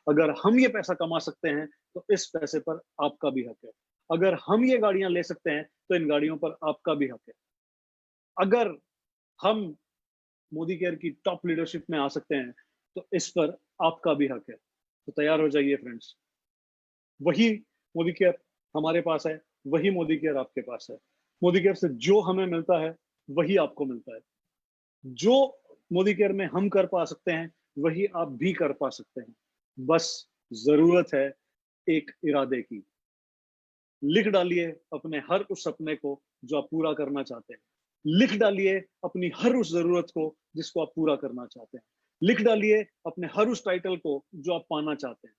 A: अगर हम ये पैसा कमा सकते हैं तो इस पैसे पर आपका भी हक है। अगर हम ये गाड़ियां ले सकते हैं तो इन गाड़ियों पर आपका भी हक है। अगर हम मोदी केयर की टॉप लीडरशिप में आ सकते हैं तो इस पर आपका भी हक है। तो तैयार हो जाइए फ्रेंड्स। वही मोदी केयर हमारे पास है, वही मोदी केयर आपके पास है। मोदी केयर से जो हमें मिलता है वही आपको मिलता है। जो मोदी केयर में हम कर पा सकते हैं वही आप भी कर पा सकते हैं। बस जरूरत है एक इरादे की। लिख डालिए अपने हर उस सपने को जो आप पूरा करना चाहते हैं। लिख डालिए अपनी हर उस जरूरत को जिसको आप पूरा करना चाहते हैं। लिख डालिए अपने हर उस टाइटल को जो आप पाना चाहते हैं।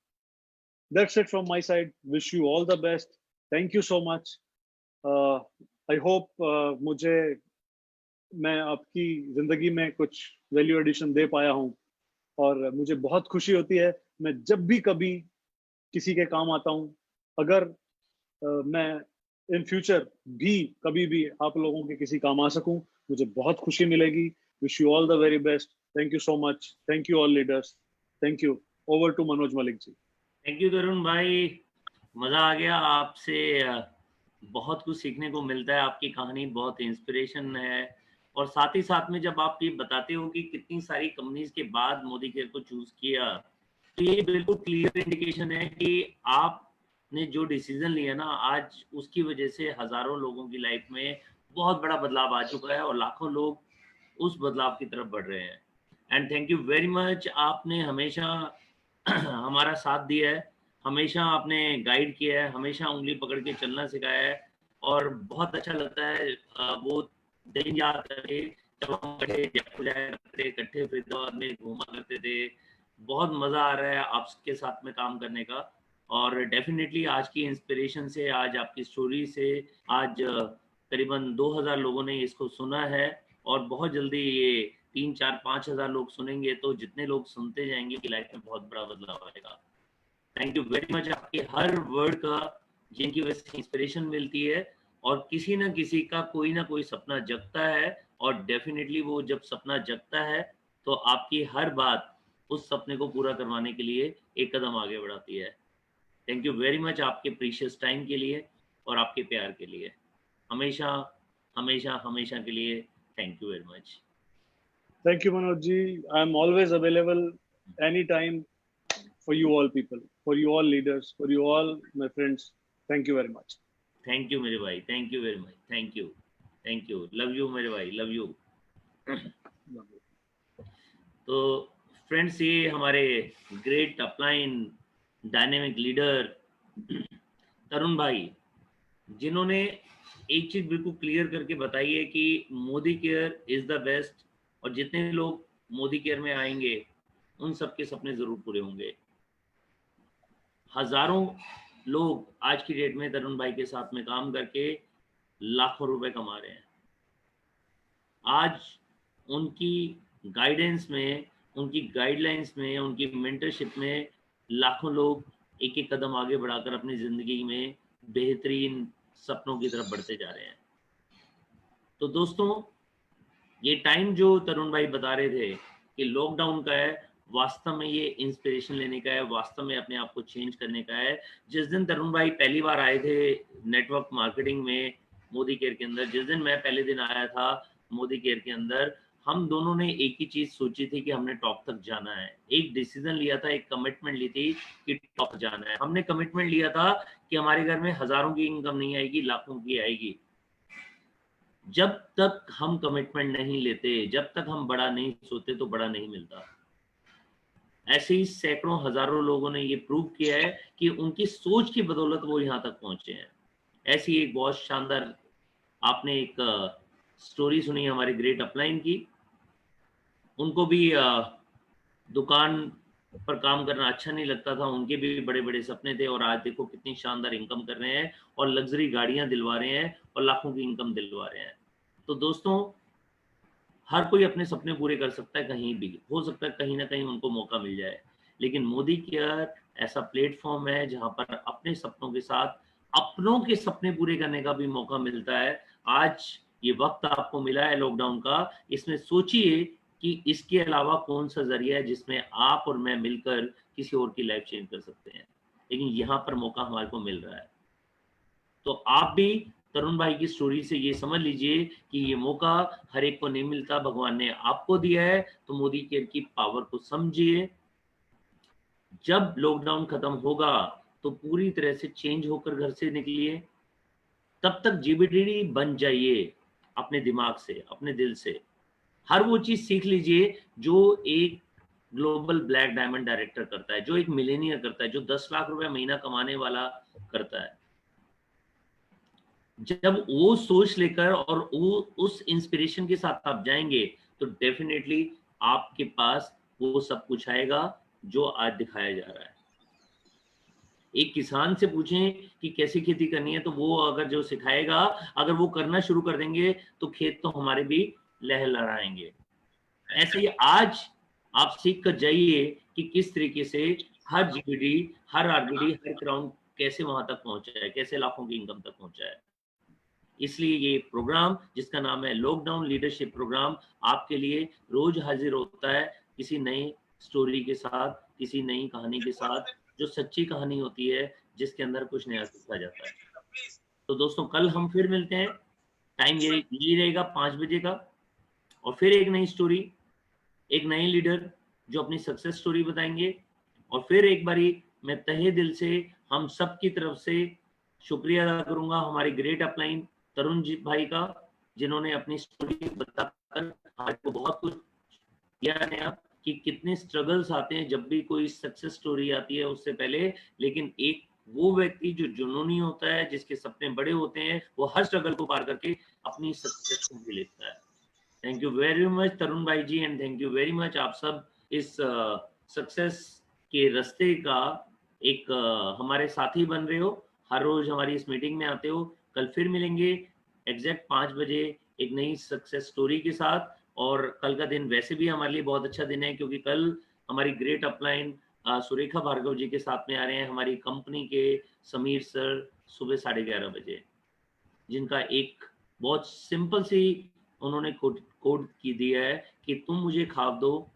A: That's it from my side. Wish you all the best. Thank you so much. I hope मुझे मैं आपकी जिंदगी में कुछ वैल्यू एडिशन दे पाया हूँ और मुझे बहुत खुशी होती है मैं जब भी कभी किसी के काम आता हूँ। अगर मैं इन फ्यूचर भी कभी भी आप लोगों के किसी काम आ सकूं, मुझे बहुत खुशी मिलेगी। Wish you all the very best. Thank you so much. Thank you all leaders. Thank you. Over to Manoj Malik ji.
B: Thank you Tarun भाई, मजा आ गया आपसे। बहुत कुछ सीखने को मिलता है, आपकी कहानी बहुत इंस्पिरेशन है। और साथ ही साथ में जब आप ये बताते हो कि कितनी सारी कंपनीज के बाद मोदी केयर को चूज किया, तो ये बिल्कुल क्लियर इंडिकेशन है कि आपने जो डिसीजन लिया ना, आज उसकी वजह से हजारों लोगों की लाइफ में बहुत बड़ा बदलाव आ चुका है और लाखों लोग उस बदलाव की तरफ बढ़ रहे हैं। And thank you very much. आपने हमेशा हमारा साथ दिया है, हमेशा आपने गाइड किया है, हमेशा उंगली पकड़ के चलना सिखाया है। और बहुत अच्छा लगता है वो दिन याद करके जब हम जयपुर जाया करते थे, इकट्ठे फरीदाबाद में घूमा करते थे। बहुत मजा आ रहा है आपके साथ में काम करने का। और डेफिनेटली आज की इंस्पिरेशन से, आज आपकी स्टोरी से, आज करीबन 2000 लोगों ने इसको सुना है और बहुत जल्दी ये 3, 4, 5,000 लोग सुनेंगे। तो जितने लोग सुनते जाएंगे कि लाइफ में बहुत बड़ा बदलाव आएगा। Thank you very much. आपके हर वर्ड का जिनकी वजह से इंस्पिरेशन मिलती है और किसी ना किसी का कोई ना कोई सपना जगता है, और डेफिनेटली वो जब सपना जगता है तो आपकी हर बात उस सपने को पूरा करवाने के लिए एक कदम आगे बढ़ाती है। थैंक यू वेरी मच आपके प्रीशियस टाइम के लिए और आपके प्यार के लिए। हमेशा हमेशा हमेशा के लिए thank you very much.
A: Thank you Manoj ji. I am always available any time for you all people, for you all leaders, for you all my friends. Thank you very much.
B: Thank you मेरे भाई, thank you very much. Thank you, thank you, love you मेरे भाई, love you. तो friends, ये हमारे great upline dynamic leader तरुण भाई, जिन्होंने एक चीज बिल्कुल क्लियर करके बताई है कि Modi care is the best, और जितने लोग मोदी केयर में आएंगे उन सबके सपने जरूर पूरे होंगे। हजारों लोग आज की डेट में तरुण भाई के साथ में काम करके लाखों रुपए कमा रहे हैं। आज उनकी गाइडेंस में, उनकी गाइडलाइंस में, उनकी मेंटरशिप में लाखों लोग एक एक कदम आगे बढ़ाकर अपनी जिंदगी में बेहतरीन सपनों की तरफ बढ़ते जा रहे हैं। तो दोस्तों, ये टाइम जो तरुण भाई बता रहे थे कि लॉकडाउन का है, वास्तव में ये इंस्पिरेशन लेने का है, वास्तव में अपने आप को चेंज करने का है। जिस दिन तरुण भाई पहली बार आए थे नेटवर्क मार्केटिंग में मोदी केयर के अंदर, जिस दिन मैं पहले दिन आया था मोदी केयर के अंदर, हम दोनों ने एक ही चीज सोची थी कि हमने टॉप तक जाना है। एक डिसीजन लिया था, एक कमिटमेंट ली थी कि टॉप जाना है। हमने कमिटमेंट लिया था कि हमारे घर में हजारों की इनकम नहीं आएगी, लाखों की आएगी। जब तक हम कमिटमेंट नहीं लेते, जब तक हम बड़ा नहीं सोचते, तो बड़ा नहीं मिलता। ऐसे ही सैकड़ों हजारों लोगों ने ये प्रूव किया है कि उनकी सोच की बदौलत वो यहाँ तक पहुंचे हैं। ऐसी एक बहुत शानदार आपने एक स्टोरी सुनी हमारे ग्रेट अपलाइन की। उनको भी दुकान पर काम करना अच्छा नहीं लगता था, उनके भी बड़े बड़े सपने थे, और आज देखो कितनी शानदार इनकम कर रहे हैं और लग्जरी गाड़ियां दिलवा रहे हैं और लाखों की इनकम दिलवा रहे हैं। तो दोस्तों, हर कोई अपने सपने पूरे कर सकता है, कहीं भी हो सकता है कहीं ना कहीं उनको मौका मिल जाए, लेकिन मोदी केयर ऐसा प्लेटफॉर्म है जहां पर अपने सपनों के साथ अपनों के सपने पूरे करने का भी मौका मिलता है। आज ये वक्त आपको मिला है लॉकडाउन का, इसमें सोचिए कि इसके अलावा कौन सा जरिया है जिसमें आप और मैं मिलकर किसी और की लाइफ चेंज कर सकते हैं। लेकिन यहाँ पर मौका हमारे को मिल रहा है, तो आप भी तरुण भाई की स्टोरी से ये समझ लीजिए कि ये मौका हर एक को नहीं मिलता, भगवान ने आपको दिया है। तो मोदी केयर की पावर को समझिए। जब लॉकडाउन खत्म होगा तो पूरी तरह से चेंज होकर घर से निकलिए। तब तक जीबीडी बन जाइए अपने दिमाग से, अपने दिल से। हर वो चीज सीख लीजिए जो एक ग्लोबल ब्लैक डायमंड डायरेक्टर करता है, जो एक मिलेनियर करता है, जो 10 लाख रुपए महीना कमाने वाला करता है। जब वो सोच लेकर और वो उस इंस्पिरेशन के साथ आप जाएंगे तो डेफिनेटली आपके पास वो सब कुछ आएगा जो आज दिखाया जा रहा है। एक किसान से पूछें कि कैसे खेती करनी है, तो वो अगर जो सिखाएगा, अगर वो करना शुरू कर देंगे तो खेत तो हमारे भी लहलहाएंगे। ऐसे ही आज आप सीख कर जाइए कि किस तरीके से हर जीबीडी, हर आरबीडी, हर क्राउन कैसे वहां तक पहुंचा है, कैसे लाखों की इनकम तक पहुंचा है। इसलिए ये प्रोग्राम जिसका नाम है लॉकडाउन लीडरशिप प्रोग्राम आपके लिए रोज हाजिर होता है किसी नई स्टोरी के साथ, किसी नई कहानी के साथ, जो सच्ची कहानी होती है, जिसके अंदर कुछ नया सीखा जाता है। तो दोस्तों, कल हम फिर मिलते हैं। टाइम यही रहेगा 5 बजे का, और फिर एक नई स्टोरी, एक नए लीडर जो अपनी सक्सेस स्टोरी बताएंगे। और फिर एक बारी मैं तहे दिल से हम सब की तरफ से शुक्रिया अदा करूंगा हमारे ग्रेट अपलाइन तरुण जी भाई का, जिन्होंने अपनी स्टोरी बताकर आपको बहुत कुछ किया नया, कि कितने स्ट्रगल्स आते हैं जब भी कोई सक्सेस स्टोरी आती है उससे पहले। लेकिन एक वो व्यक्ति जो जुनूनी होता है, जिसके सपने बड़े होते हैं, वो हर स्ट्रगल को पार करके अपनी सक्सेस को भी लेता है। Thank you very much Tarun भाई ji, and thank you very much आप सब इस सक्सेस के रास्ते का एक हमारे साथी बन रहे हो, हर रोज हमारी इस मीटिंग में आते हो। कल फिर मिलेंगे एग्जैक्ट 5 बजे एक नई सक्सेस स्टोरी के साथ। और कल का दिन वैसे भी हमारे लिए बहुत अच्छा दिन है, क्योंकि कल हमारी ग्रेट अपलाइन सुरेखा भार्गव जी के साथ में आ रहे हैं, हमारी कंपनी के समीर सर, सुबह 11:30 बजे, जिनका एक बहुत सिंपल सी उन्होंने कोड की दिया है कि तुम मुझे ख्वाब दो,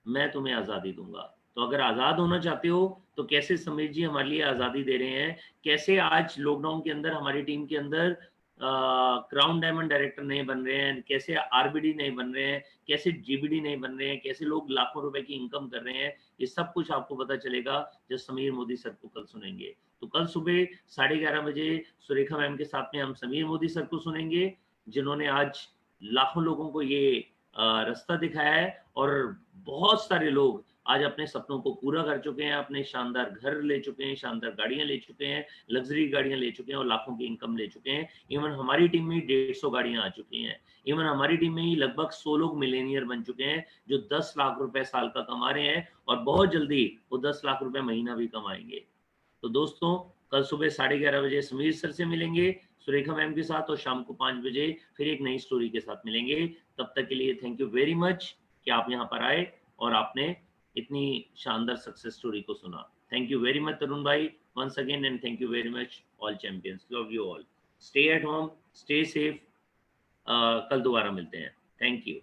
B: मैं तुम्हें आज़ादी दूंगा। तो अगर आज़ाद होना चाहते हो तो कैसे समीर जी हमारे लिए आज़ादी दे रहे हैं, कैसे आज लॉकडाउन के अंदर हमारी टीम के अंदर क्राउन डायमंड डायरेक्टर नहीं बन रहे हैं, कैसे आरबीडी नहीं बन रहे हैं, कैसे जीबीडी नहीं बन रहे हैं, कैसे लोग लाखों रुपए की इनकम कर रहे हैं, ये सब कुछ आपको पता चलेगा जब समीर मोदी सर को कल सुनेंगे। तो कल सुबह 11:30 बजे सुरेखा मैम के साथ में हम समीर मोदी सर को सुनेंगे, जिन्होंने आज लाखों लोगों को ये रास्ता दिखाया है। और बहुत सारे लोग आज अपने सपनों को पूरा कर चुके हैं, अपने शानदार घर ले चुके हैं, शानदार गाड़ियां ले चुके हैं, लग्जरी गाड़ियां ले चुके हैं और लाखों की इनकम ले चुके हैं। इवन हमारी टीम में 150 गाड़ियां आ चुकी हैं। इवन हमारी टीम में ही लगभग 100 लोग मिलेनियर बन चुके हैं, जो 10 लाख रुपए साल का कमा रहे हैं, और बहुत जल्दी वो 10 लाख रुपए महीना भी कमाएंगे। तो दोस्तों, कल सुबह 11:30 बजे समीर सर से मिलेंगे, सुरेखा मैम के साथ, और शाम को 5 बजे फिर एक नई स्टोरी के साथ मिलेंगे। तब तक के लिए थैंक यू वेरी मच कि आप यहाँ पर आए और आपने इतनी शानदार सक्सेस स्टोरी को सुना। Thank you very much Tarun भाई, once again, and thank you very much all champions, love you all, stay at home, stay safe, कल दोबारा मिलते हैं। Thank you.